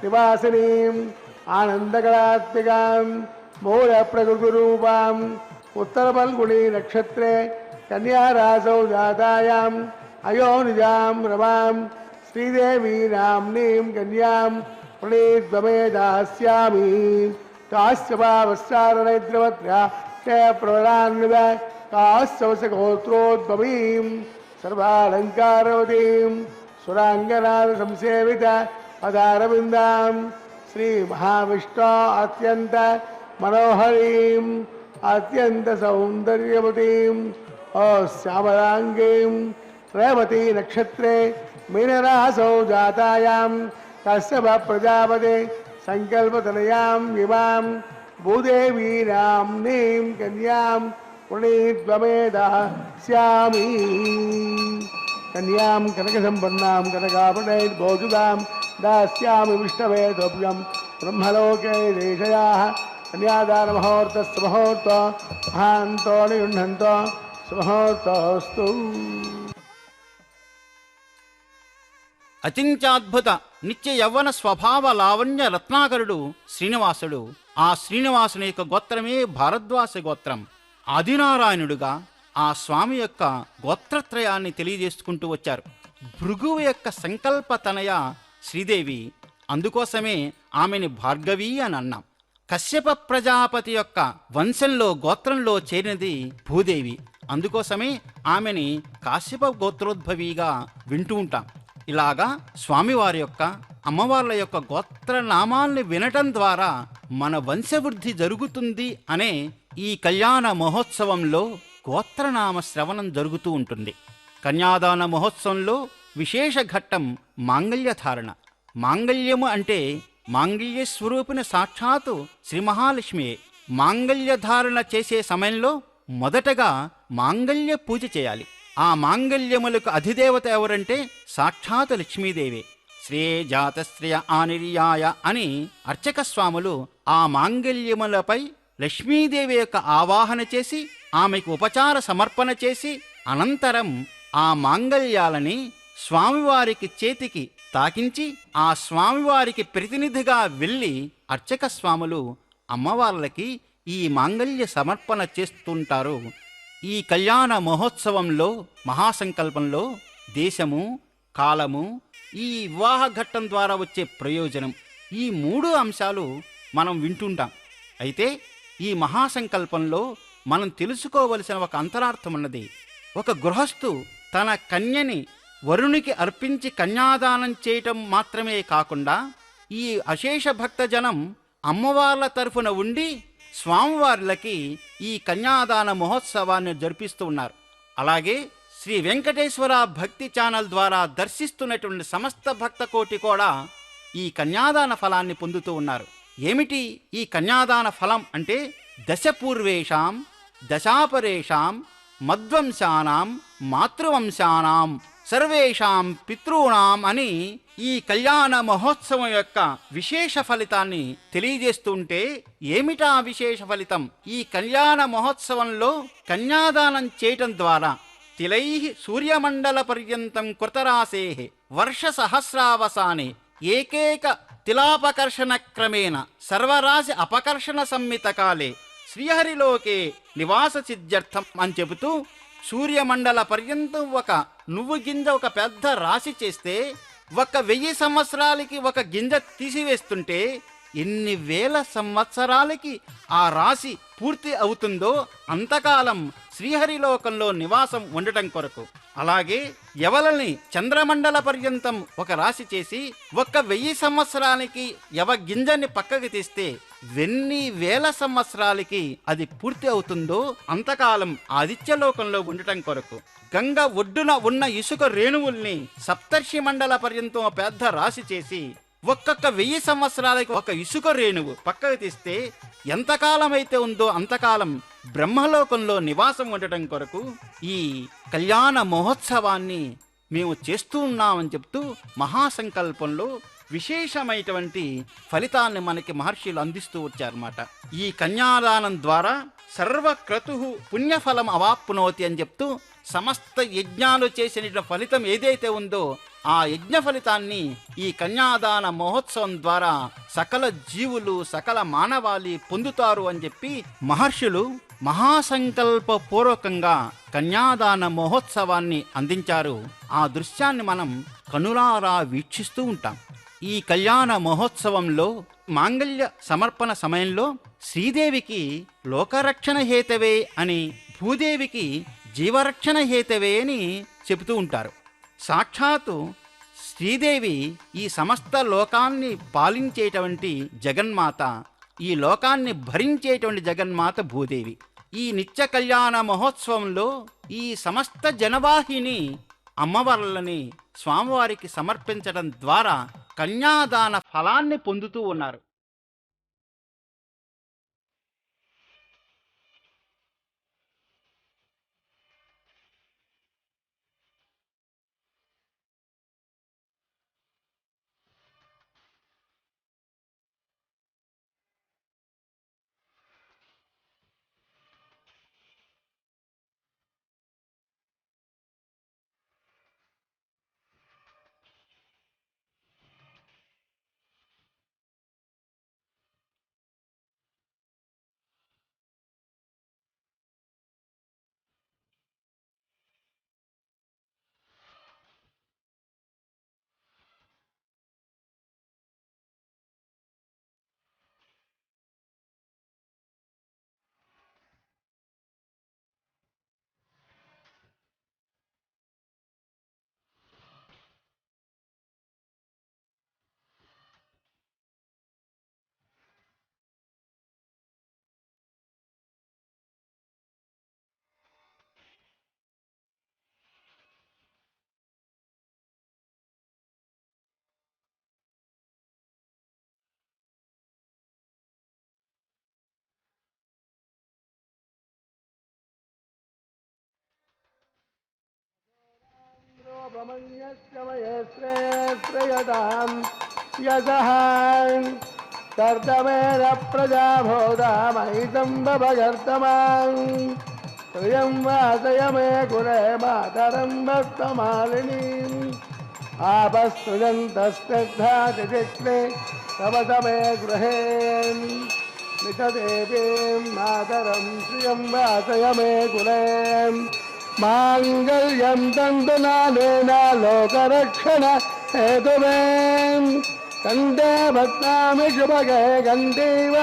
Speaker 2: నివాసినీం ఆనందకళాత్మికాం మూల ప్రకృతి రూపాం ఉత్తర ఫల్గుణి నక్షత్రే కన్యారాసౌ జాతాయాం అయోనిజాం రమాం శ్రీదేవీ నామ్నీం కన్యాం ప్రణీద్వమే దాస్యామి కాశ్యపావస్సారణైద్రవత్ర్యా ప్రవరాన్విత కాశ్యవసగోత్రోద్భవీం సర్వాలంకారవతీం సురాంగనాథ సంసేవిత పదారవిందాం శ్రీ మహావిష్ణు అత్యంత మనోహరీం అత్యంత సౌందర్యవతీం ఓ శ్యామలాంగీం రేవతీ నక్షత్రే మీనరాసౌ జాతాయాం కశ్యప ప్రజాపతే సంకల్పతనయాం ఇమాం భూదేవీ నామ్నీం కన్యాం పుణీత్వమేదాస్యామి కన్యాం కనకసంపన్నాం కనకాపణైర్భోజుదాం దాస్యామి విష్ణవే తోభ్యం బ్రహ్మలోకే దేశయాః కన్యాదానమహోర్తస్సు మహోర్త మహాంతో నియుణ్ణంతో సుమహోర్తోస్తు.
Speaker 1: అచింత్యాద్భుత నిత్య యవ్వన స్వభావ లావణ్య రత్నాకరుడు శ్రీనివాసుడు. ఆ శ్రీనివాసుని యొక్క గోత్రమే భారద్వాస గోత్రం. ఆదినారాయణుడుగా ఆ స్వామి యొక్క గోత్రత్రయాన్ని తెలియజేసుకుంటూ వచ్చారు. భృగువు యొక్క సంకల్ప తనయ శ్రీదేవి, అందుకోసమే ఆమెని భార్గవి అని అన్నాం. కశ్యప ప్రజాపతి యొక్క వంశంలో గోత్రంలో చేరినది భూదేవి, అందుకోసమే ఆమెని కాశ్యప గోత్రోద్భవిగా వింటూ ఉంటాం. ఇలాగా స్వామివారి యొక్క అమ్మవార్ల యొక్క గోత్రనామాల్ని వినటం ద్వారా మన వంశవృద్ధి జరుగుతుంది అనే ఈ కళ్యాణ మహోత్సవంలో గోత్రనామ శ్రవణం జరుగుతూ ఉంటుంది. కన్యాదాన మహోత్సవంలో విశేష ఘట్టం మాంగళ్యధారణ. మాంగళ్యము అంటే మాంగళ్య స్వరూపిణి సాక్షాత్తు శ్రీ మహాలక్ష్మియే. మాంగళ్యధారణ చేసే సమయంలో మొదటగా మాంగళ్య పూజ చేయాలి. ఆ మాంగళ్యములకు అధిదేవత ఎవరంటే సాక్షాత్ లక్ష్మీదేవి. శ్రేజాతశ్రియ ఆనిర్యాయ అని అర్చక స్వాములు ఆ మాంగళ్యములపై లక్ష్మీదేవి యొక్క ఆవాహన చేసి ఆమెకు ఉపచార సమర్పణ చేసి అనంతరం ఆ మాంగళ్యాలని స్వామివారికి చేతికి తాకించి ఆ స్వామివారికి ప్రతినిధిగా వెళ్ళి అర్చక స్వాములు అమ్మవార్లకి ఈ మాంగళ్య సమర్పణ చేస్తుంటారు. ఈ కళ్యాణ మహోత్సవంలో మహాసంకల్పంలో దేశము, కాలము, ఈ వివాహ ఘట్టం ద్వారా వచ్చే ప్రయోజనం, ఈ 3 అంశాలు మనం వింటుంటాం. అయితే ఈ మహాసంకల్పంలో మనం తెలుసుకోవలసిన ఒక అంతరార్థం ఉన్నది. ఒక గృహస్థు తన కన్యని వరునికి అర్పించి కన్యాదానం చేయటం మాత్రమే కాకుండా ఈ అశేష భక్తజనం అమ్మవార్ల తరఫున ఉండి స్వామివార్లకి ఈ కన్యాదాన మహోత్సవాన్ని జరిపిస్తూ ఉన్నారు. అలాగే శ్రీ వెంకటేశ్వర భక్తి ఛానల్ ద్వారా దర్శిస్తున్నటువంటి సమస్త భక్త కోటి కూడా ఈ కన్యాదాన ఫలాన్ని పొందుతూ ఉన్నారు. ఏమిటి ఈ కన్యాదాన ఫలం అంటే దశపూర్వేషాం దశాపరేషాం మద్వంశానాం మాతృవంశానాం సర్వేషాం పితృణాం అని ఈ కళ్యాణ మహోత్సవం యొక్క విశేష ఫలితాన్ని తెలియజేస్తుంటే ఏమిటా విశేష ఫలితం? ఈ కళ్యాణ మహోత్సవంలో కన్యాదానం చేయటం ద్వారా తిలై సూర్యమండల పర్యంతం కృతరాశే వర్ష సహస్రావసానే ఏకేక తిలాపకర్షణ క్రమేణ సర్వరాశి అపకర్షణ సంమిత కాలే శ్రీహరిలోకే నివాస సిద్ధ్యర్థం అని చెబుతూ సూర్యమండల పర్యంతం ఒక నువ్వు గింజ ఒక పెద్ద రాశి చేస్తే 1000 సంవత్సరాలకి ఒక గింజ తీసివేస్తుంటే ఎన్ని వేల సంవత్సరాలకి ఆ రాశి పూర్తి అవుతుందో అంతకాలం శ్రీహరిలోకంలో నివాసం ఉండటం కొరకు. అలాగే యవలని చంద్రమండల పర్యంతం ఒక రాశి చేసి 1000 సంవత్సరానికి యవ గింజని పక్కకి తీస్తే ఎన్ని వేల సంవత్సరాలకి అది పూర్తి అవుతుందో అంతకాలం ఆదిత్యలోకంలో ఉండటం కొరకు. గంగ ఒడ్డున ఉన్న ఇసుక రేణువుల్ని సప్తర్షి మండల పర్యంతం పెద్ద రాశి చేసి ఒక్కొక్క 1000 సంవత్సరాలకి ఒక ఇసుక రేణువు పక్కకు తీస్తే ఎంతకాలం అయితే ఉందో అంతకాలం బ్రహ్మలోకంలో నివాసం ఉండటం కొరకు ఈ కళ్యాణ మహోత్సవాన్ని మేము చేస్తూ ఉన్నామని చెప్తూ మహాసంకల్పంలో విశేషమైనటువంటి ఫలితాన్ని మనకి మహర్షులు అందిస్తూ వచ్చారన్నమాట. ఈ కన్యాదానం ద్వారా సర్వక్రతు పుణ్యఫలం అవాప్నోతి అని చెప్తూ సమస్త యజ్ఞాలు చేసిన ఫలితం ఏదైతే ఉందో ఆ యజ్ఞ ఫలితాన్ని ఈ కన్యాదాన మహోత్సవం ద్వారా సకల జీవులు సకల మానవాళి పొందుతారు అని చెప్పి మహర్షులు మహాసంకల్ప పూర్వకంగా కన్యాదాన మహోత్సవాన్ని అందించారు. ఆ దృశ్యాన్ని మనం కనులారా వీక్షిస్తూ ఉంటాం. ఈ కళ్యాణ మహోత్సవంలో మాంగళ్య సమర్పణ సమయంలో శ్రీదేవికి లోకరక్షణ హేతవే అని, భూదేవికి జీవరక్షణ హేతవే అని చెబుతూ ఉంటారు. సాక్షాత్తు శ్రీదేవి ఈ సమస్త లోకాన్ని పాలించేటువంటి జగన్మాత, ఈ లోకాన్ని భరించేటువంటి జగన్మాత భూదేవి. ఈ నిత్య కళ్యాణ మహోత్సవంలో ఈ సమస్త జనవాహిని అమ్మవార్లని స్వామివారికి సమర్పించడం ద్వారా కన్యాదాన ఫలాన్ని పొందుతూ ఉన్నారు.
Speaker 2: శ్రేయతాం యశః కర్తమేన ప్రజాభూతామహితం భగర్తమాం శ్రియం వాసయమే కులే మాతరం భక్తమాలినీం ఆపస్సుజంతస్నిగ్ధాతిచిక్లే తవసమే గృహే మితదేవీం మాతరం శ్రియం వాసయమే కులే మాంగళ్యం తంతునానేన లోకరక్షణ హేతువే కంఠే భక్తామి శుభగే కంఠీవ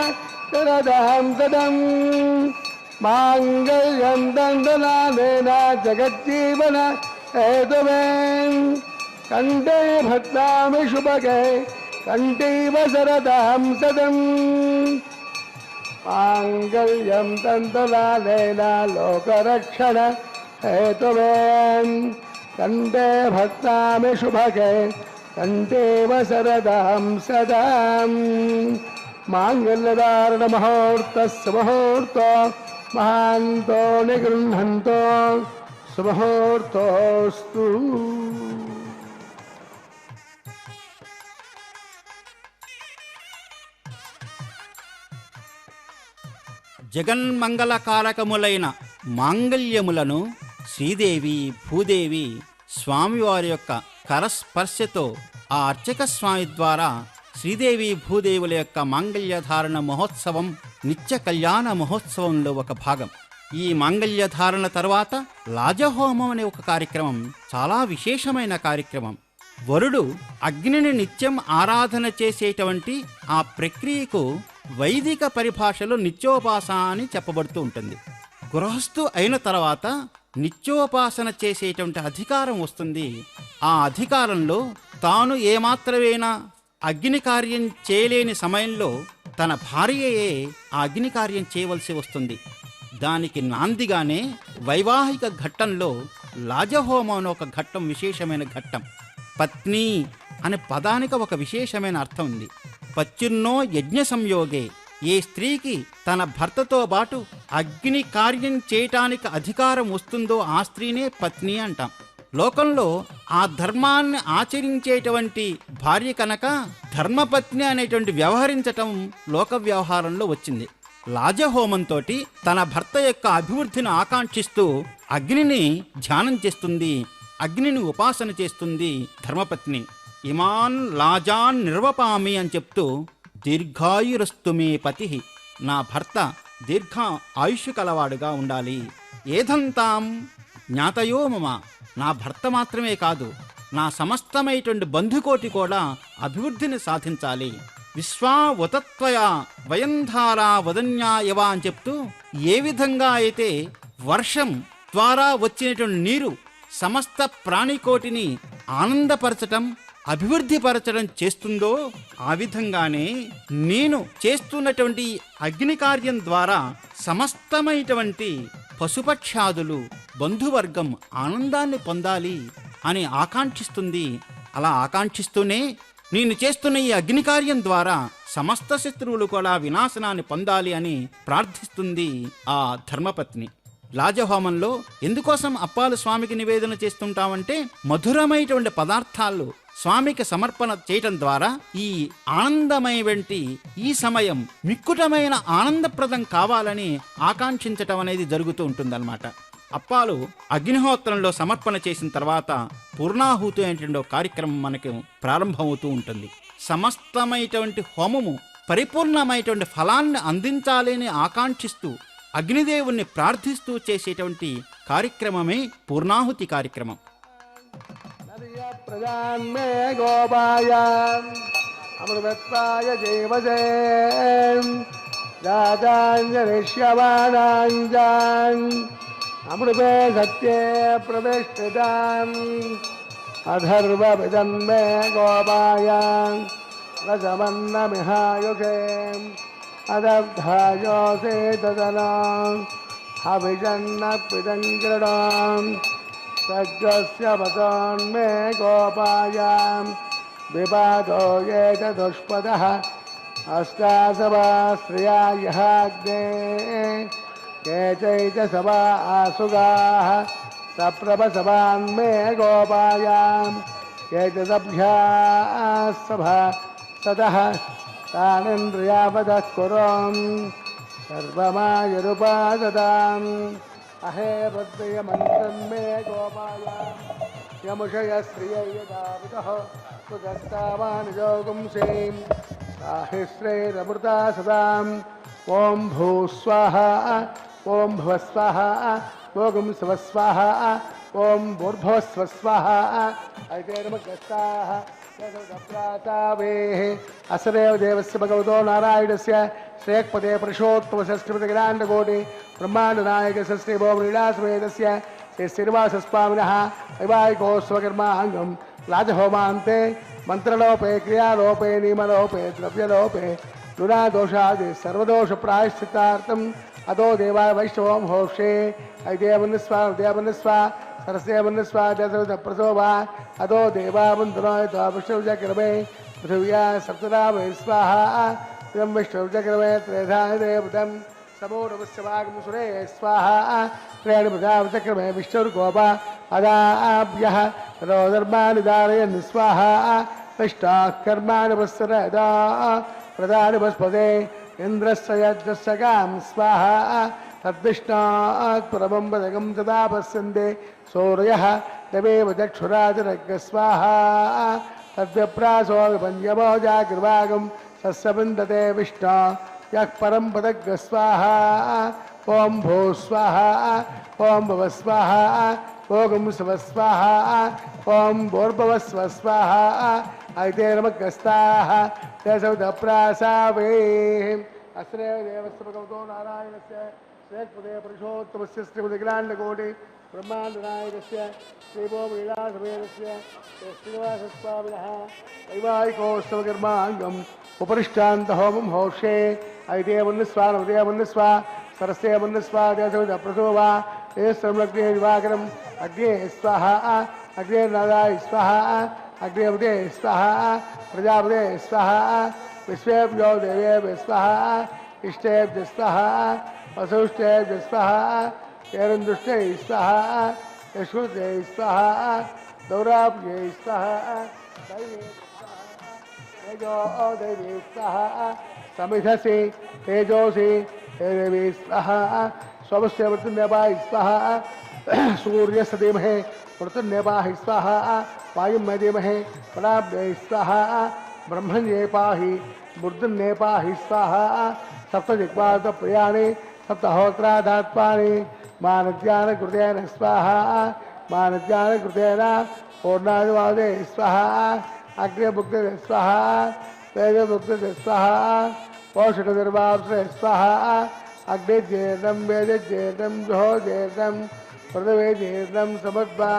Speaker 2: శరదాం సదం మాంగళ్యం తంతునానేన జగజ్జీవన హేతువే కంఠే భక్తామి శుభగే కంఠీవ శరదాం సదం మాంగళ్యం తంతునానేన లోకరక్షణ హేతువే కంఠే భక్తామి శుభగే కంఠేవ శరదాం సదాం మాంగళ్యధారణ ముహూర్తస్య ముహూర్తో మహాంతో నిగృహంతో సుముహూర్తోస్తు.
Speaker 1: జగన్మంగళకారకములైన మాంగళ్యములను శ్రీదేవి భూదేవి స్వామివారి యొక్క కరస్పర్శతో ఆ అర్చక స్వామి ద్వారా శ్రీదేవి భూదేవుల యొక్క మాంగళ్యధారణ మహోత్సవం నిత్య కళ్యాణ మహోత్సవంలో ఒక భాగం. ఈ మాంగళ్యధారణ తర్వాత లాజహోమం అనే ఒక కార్యక్రమం చాలా విశేషమైన కార్యక్రమం. వరుడు అగ్నిని నిత్యం ఆరాధన చేసేటువంటి ఆ ప్రక్రియకు వైదిక పరిభాషలో నిత్యోపాసన అని చెప్పబడుతూ ఉంటుంది. గృహస్థు అయిన తర్వాత నిత్యోపాసన చేసేటువంటి అధికారం వస్తుంది. ఆ అధికారంలో తాను ఏమాత్రమేనా అగ్ని కార్యం చేయలేని సమయంలో తన భార్యయే ఆ అగ్ని కార్యం చేయవలసి వస్తుంది. దానికి నాందిగానే వైవాహిక ఘట్టంలో లాజహోమం అనే ఒక ఘట్టం విశేషమైన ఘట్టం. పత్ని అనే పదానికి ఒక విశేషమైన అర్థం ఉంది. పత్యున్నో యజ్ఞ సంయోగే, ఏ స్త్రీకి తన భర్తతో పాటు అగ్ని కార్యం చేయటానికి అధికారం వస్తుందో ఆ స్త్రీనే పత్ని అంటాం. లోకంలో ఆ ధర్మాన్ని ఆచరించేటువంటి భార్య కనుక ధర్మపత్ని అనేటువంటి వ్యవహరించటం లోక వ్యవహారంలో వచ్చింది. లాజహోమంతో తన భర్త యొక్క అభివృద్ధిని ఆకాంక్షిస్తూ అగ్నిని ధ్యానం చేస్తుంది, అగ్నిని ఉపాసన చేస్తుంది ధర్మపత్ని. ఇమాన్ లాజాన్ నిర్వపామి అని చెప్తూ దీర్ఘాయురస్తు మే పతి, నా భర్త దీర్ఘ ఆయుష్ కలవాడుగా ఉండాలి. ఏదంతాం జ్ఞాతయో మమ, నా భర్త మాత్రమే కాదు నా సమస్తమైనటువంటి బంధుకోటి కూడా అభివృద్ధిని సాధించాలి. విశ్వా వతత్వయ వయంధారా వదన్యా యవ అని చెప్తూ ఏ విధంగా అయితే వర్షం ద్వారా వచ్చినటువంటి నీరు సమస్త ప్రాణికోటిని ఆనందపరచటం అభివృద్ధిపరచడం చేస్తుందో ఆ విధంగానే నేను చేస్తున్నటువంటి అగ్ని కార్యం ద్వారా సమస్తమైనటువంటి పశుపక్షాదులు బంధువర్గం ఆనందాన్ని పొందాలి అని ఆకాంక్షిస్తుంది. అలా ఆకాంక్షిస్తూనే నేను చేస్తున్న ఈ అగ్ని కార్యం ద్వారా సమస్త శత్రువులు కూడా వినాశనాన్ని పొందాలి అని ప్రార్థిస్తుంది ఆ ధర్మపత్ని. లాజహోమంలో ఎందుకోసం అప్పాలు స్వామికి నివేదన చేస్తుంటామంటే మధురమైనటువంటి పదార్థాలు స్వామికి సమర్పణ చేయటం ద్వారా ఈ ఆనందమైనటువంటి ఈ సమయం మిక్కుటమైన ఆనందప్రదం కావాలని ఆకాంక్షించటం అనేది జరుగుతూ ఉంటుందన్నమాట. అప్పాలు అగ్నిహోత్రంలో సమర్పణ చేసిన తర్వాత పూర్ణాహుతి అనేటువంటి కార్యక్రమం మనకు ప్రారంభమవుతూ ఉంటుంది. సమస్తమైనటువంటి హోమము పరిపూర్ణమైనటువంటి ఫలాన్ని అందించాలని ఆకాంక్షిస్తూ అగ్నిదేవుణ్ణి ప్రార్థిస్తూ చేసేటువంటి కార్యక్రమమే పూర్ణాహుతి కార్యక్రమం.
Speaker 2: ప్రజాన్మే గోపాయ అమృతత్వాయ జీవసే రాజాంజనిష్యమానాంజాన్ అమృతే సత్యే ప్రతిష్ఠితాం అధర్వభిజన్మే గోపాయ రసమన్నమిహాయుషే అదబ్ధాయోసే తదనా అభిజన్న పితంగిరణాం సజ్జస్య వదాన్మే గోపాయాం వివాదో ఏ దుష్పదః అష్టాసవా శ్రియా యహాగ్నే కేచైత సవా ఆసుగాః సప్రభసవాన్మే గోపాయాం కేచదభ్యాసభా సదః తానింద్రియావదః కురం సర్వమాయురుపాదదాం అహే బుద్ధయ మంత్రన్మే గోపాయ యముషయ శ్రియయదావిదః సుగస్తావానిజోగుంసేం సాహిశ్రైరమృతా సదాం ఓం భూస్వాహ ఓం భువస్వాహ ఓం స్వస్వాహ ఓం భూర్భువస్వస్వాహ ఐతేర్మగస్తాః అసదేవ దేవస్య భగవతో నారాయణస్య శ్రేయక్పదే పురుషోత్తమషష్ఠిపతిగ్రాండకోటి బ్రహ్మాండనాయక శ్రీభోమలీలాసమేతస్య శ్రీ శ్రీనివాసస్వామినః వైవాహికోత్సవకర్మాంగం లాజహోమాంతే మంత్రలోపే క్రియాలోపే నియమలోపే ద్రవ్యలోపే దురాదోషాది సర్వదోష ప్రాయశ్చిత్తార్థం అదో దేవాయ వైష్ణవం హోషే ఐదేవన్స్వా ఉదయవన్స్వా सरस्वन्स्वा प्रसोभा अदो देवाबंधनो विष्णुजक्रमे पृथिव्या सप्तराम स्वाहा इदं विष्णुजक्रमे त्रेधादेवतं समूढवस्यवागं सुरे स्वाहा त्रेणुपदावचक्रमे विष्णुर्गोपा अदाभ्यः तदोधर्मानिदारयन् स्वाहा विष्टाः कर्माणि वत्सरदा प्रदानि वस्पदे इन्द्रस्य यज्ञस्य गां स्वाहा तद्विष्णात् परमं पदकं तदा पश्यन्ते सूर्यः तमेव चक्षुराजनग्स्वाहा तद्व्यप्रासो विपञ्चमो जागृवागं सस्यविन्दते विष्णा यः परं पदग्स्वाहा ॐ भूस्वाहा ॐ भवस्वाहा ॐ स्वस्वाहा ॐ भूर्भुवस्वस्वाहा ऐतेर्मग्रस्ताः तेषु दप्रासावे अस्रेव देवस्य भगवतो नारायणस्य श्रेष्ठपदे पुरुषोत्तमस्य श्रीमदिग्लाण्डकोटि ब्रह्माण्डनायकस्य श्रीभो वीरासमेतस्य श्रीनिवासस्वामिनः वैवाहिकोत्सवकर्माङ्गम् उपरिष्टान्त होमं होक्षे ऐते मुन्नस्वा नवदे मुन्नस्वा सरस्ते मुन्नस्वा प्रसोवा ते संलग्ने दिवाकरम् अग्ने स्वाहा अग्ने नादाय स्वाहा अग्ने उदे स्वाहा प्रजापते स्वाहा विश्वेभ्यो देवेभ्यो स्वाहा इष्टेभ्य स्वाहा वसुष्टेभ्य स्वाहा तेरन्दुष्टे स्वाहा यशुते स्वाहा दौराभ्ये स्वाहा तेजो देवी स्वाहा समिधसि तेजोसि देवी स्वाहा स्वस्य मृत्युन्यपाहि स्वाहा सूर्यस्य धीमहि मृत्युन्यपाहि स्वाहा वायुं धीमहि प्राप्ये स्वाहा ब्रह्मण्ये पाहि मृत्युन्ये पाहि स्वाहा सप्तदिक्पादप्रियाणि सप्तहोत्राधात्मानि मानज्ञानकृतेन स्वाहा मानज्ञानकृतेन पूर्णादिवादे स्वाहा अग्निमुक्ते स्वाहा तेजमुक्ते स्वाहा पोषकनिर्वाप्ते स्वाहा अग्निजेर्णं वेदजेर्णं जोजेर्णं पृथ्वीजेर्णं समद्वा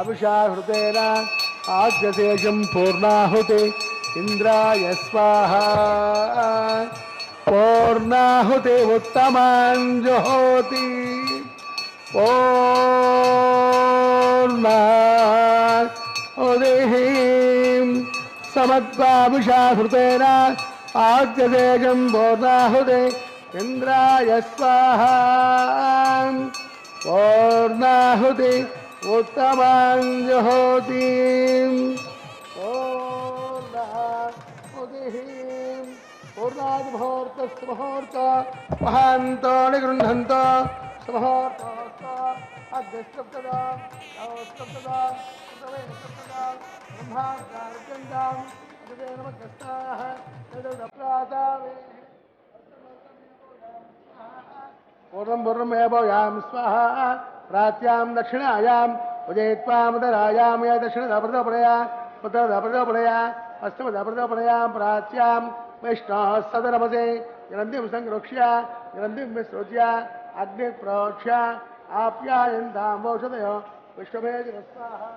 Speaker 2: अभिषाहृतेन आद्यशेषं पूर्णाहुति इंद्राय स्वाहा पूर्णाहुति उत्तमाञ्जुहोति पूर्णाहुतिः समद्वाभिषाहृतेन आद्यशेषं पूर्णाहुति इंद्राय स्वाहा पूर्णाहुति उत्तमाञ्जुहोति पूर्णादिमुहूर्तस्तमुहूर्त महान्तो निगृह्णन्त समूहूर्त अध्यस्तप्तदा नवस्तप्तदा कृतवेस्तप्तदा ब्रह्मार्गार्गन्धां कृते नमस्ताः तदप्रातावे पूर्णं पूर्णमेवयां स्वाहा प्राच्यां दक्षिणायां उदयत्वामुदरायां या दक्षिणदप्रदपणया उत्तरदप्रदपणया अष्टमदप्रदपणयां प्राच्यां वैष्णवः सदनमसे ग्रन्थिं संरक्ष्य ग्रन्थिं विसृज्य अग्निः प्रोक्ष्य आप्यायन्तां वोषधयो विश्वभेदिन स्वाहा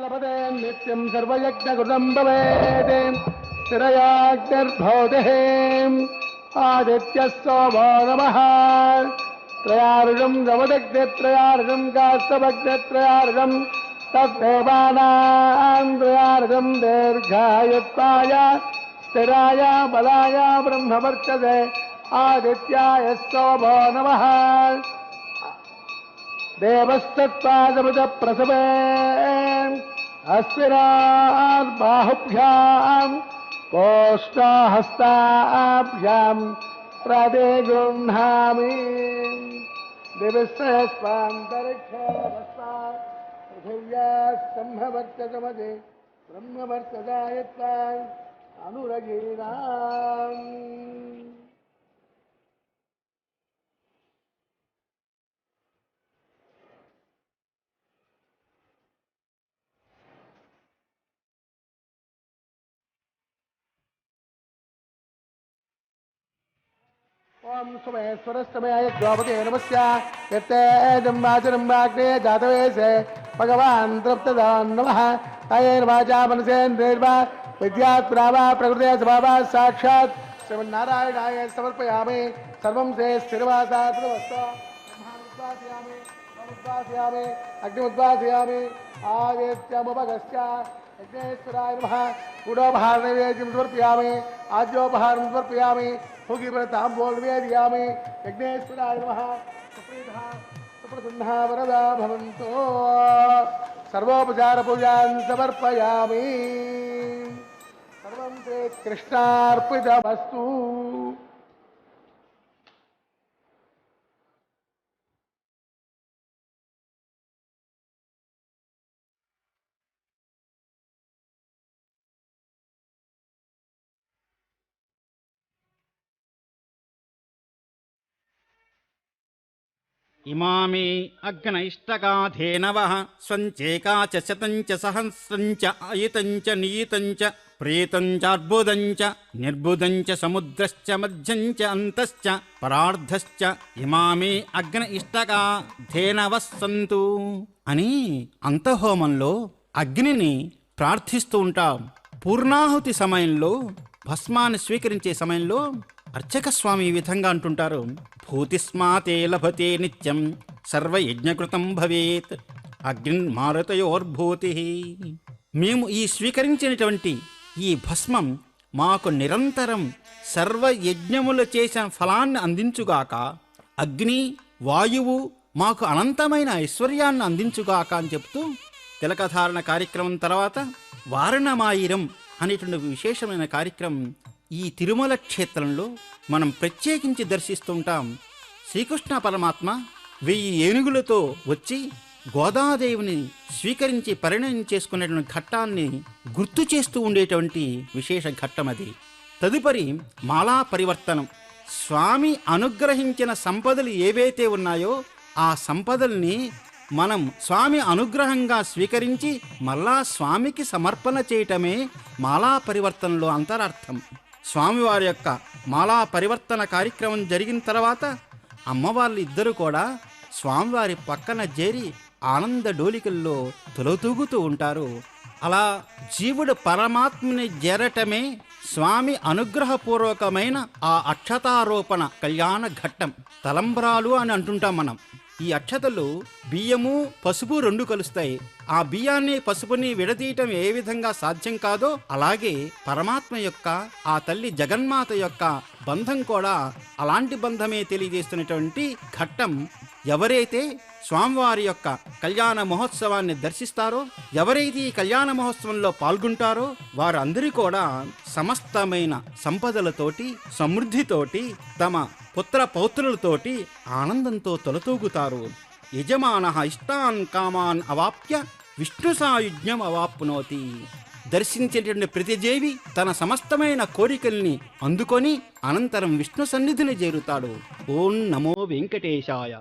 Speaker 2: लभते नित्यं सर्वयज्ञकृतं भवेत् स्थिरयाग्निर्भवतिः आदित्यस्सोमो नमः त्रयार्षं गवदग्नित्रयार्षं कास्तभग्नित्रयार्षं तद्देवानां त्रयार्षं दीर्घायुत्वाय स्थिराय बलाय ब्रह्मवर्चसे आदित्याय सोमो नमः देवस्तत्पादमुद प्रसवे अस्मिनान् बाहुभ्यां कोष्ठहस्ताभ्यां प्रदे गृह्णामि दिवस्त्रान्तरिक्षस्तात् पृथिव्याः ब्रह्मवर्चसमदे ब्रह्मवर्चसायत्वान् अनुरगीणाम् ओम सोमेश्वरस्तमयाय द्रौपदे नमस्य यत्ते जन्माचरम्बाग्ने जातवेशे भगवान् तृप्तदान् नमः कायेन वाचा मनसेन्द्रियर्वा विद्यात् प्रावा प्रकृते स्वभावा साक्षात् श्रीमन्नारायणाय समर्पयामि सर्वं ते स्थिरवासात् ब्रह्मानुद्वासयामि अग्निमुद्वासयामि आदित्यमुपगस्य यज्ञेश्वराय नमः गुडोपहारनैवेद्यं समर्पयामि आज्योपहारं समर्पयामि भोगिव्रताम्बूलं निवेदयामि यज्ञेश्वराय नमः सुप्रीतः सुप्रसन्नः वरदा भवन्तु सर्वोपचारपूजां समर्पयामि सर्वं ते कृष्णार्पितमस्तु
Speaker 1: ఇమామే అగ్నైష్టకాధేనవ స్వంచేకాచ శతంచ సహస్రంచ అయుతంచ నియుతంచ ప్రేతంచార్బుదంచ నిర్బుదంచ సముద్రశ్చ మధ్యంచ అంతశ్చ పరార్ధశ్చ ఇమామే అగ్న ఇష్టకాధేనవ సంతు అని అంతఃహోమంలో అగ్నిని ప్రార్థిస్తూ ఉంటాం. పూర్ణాహుతి సమయంలో భస్మాన్ని స్వీకరించే సమయంలో అర్చక స్వామి ఈ విధంగా అంటుంటారు: భూతిస్మాతే లభతే నిత్యం సర్వయజ్ఞకృతం భవేత్ అగ్నిర్మారుతయోర్భూతి. మేము ఈ స్వీకరించినటువంటి ఈ భస్మం మాకు నిరంతరం సర్వయజ్ఞములు చేసిన ఫలాన్ని అందించుగాక, అగ్ని వాయువు మాకు అనంతమైన ఐశ్వర్యాన్ని అందించుగాక అని చెప్తూ తిలకధారణ కార్యక్రమం తర్వాత వారణమాయిరం అనేటువంటి విశేషమైన కార్యక్రమం ఈ తిరుమల క్షేత్రంలో మనం ప్రత్యేకించి దర్శిస్తుంటాం. శ్రీకృష్ణ పరమాత్మ 1000 ఏనుగులతో వచ్చి గోదాదేవిని స్వీకరించి పరిణయం చేసుకునేటువంటి ఘట్టాన్ని గుర్తు చేస్తూ ఉండేటువంటి విశేష ఘట్టం అది. తదుపరి మాలా పరివర్తనం. స్వామి అనుగ్రహించిన సంపదలు ఏవైతే ఉన్నాయో ఆ సంపదల్ని మనం స్వామి అనుగ్రహంగా స్వీకరించి మళ్ళా స్వామికి సమర్పణ చేయటమే మాలా పరివర్తనలో అంతరార్థం. స్వామివారి యొక్క మాలా పరివర్తన కార్యక్రమం జరిగిన తర్వాత అమ్మవార్లు ఇద్దరు కూడా స్వామివారి పక్కన చేరి ఆనంద డోలికల్లో తొలతూగుతూ ఉంటారు. అలా జీవుడు పరమాత్మని చేరటమే స్వామి అనుగ్రహపూర్వకమైన ఆ అక్షతారోపణ కళ్యాణ ఘట్టం. తలంబ్రాలు అని అంటుంటాం మనం. ఈ అక్షతలు బియ్యము పసుపు 2 కలుస్తాయి. ఆ బియ్యాన్ని పసుపుని విడదీయటం ఏ విధంగా సాధ్యం కాదో అలాగే పరమాత్మ యొక్క ఆ తల్లి జగన్మాత యొక్క బంధం కూడా అలాంటి బంధమే తెలియజేస్తున్నటువంటి ఘట్టం. ఎవరైతే స్వామివారి యొక్క కళ్యాణ మహోత్సవాన్ని దర్శిస్తారో, ఎవరైతే ఈ కళ్యాణ మహోత్సవంలో పాల్గొంటారో వారందరూ కూడా సమస్తమైన సంపదలతోటి సమృద్ధితోటి తమ పుత్ర పౌత్రులతోటి ఆనందంతో తొలతూగుతారు. యజమానః ఇష్టాన్ కామాన్ అవాప్య విష్ణు సాయుజ్యం అవాప్నోతి. దర్శించేటువంటి ప్రతి జీవి తన సమస్తమైన కోరికల్ని అందుకొని అనంతరం విష్ణు సన్నిధిని చేరుతాడు. ఓం నమో వెంకటేశాయ.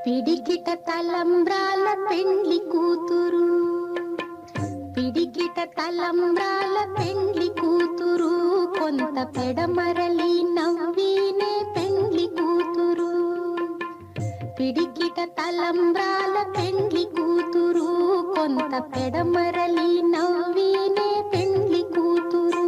Speaker 3: పిడికిట తలంబ్రాల పెండ్లి కూతురు, పిడికిట తలంబ్రాల పెండ్లి కూతురు, కొంత పెడమరలి నవ్వినే పెండ్లి కూతురు. పిడికిట తలంబ్రాల పెండ్లి కూతురు, కొంత పెడమరలి నవ్వినే పెండ్లి కూతురు.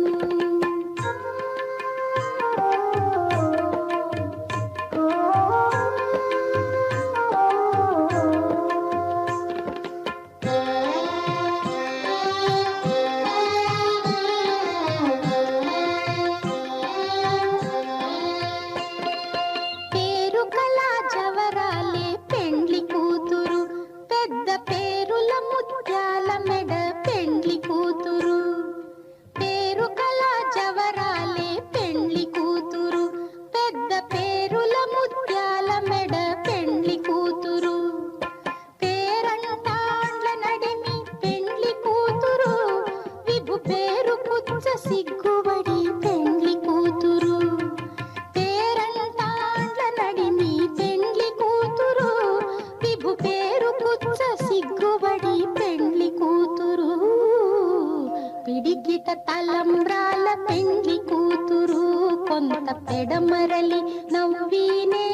Speaker 3: పిడికిట తలంబ్రాల పెండ్లి కూతురు, కొంత పెడమరలి నవ్వీనే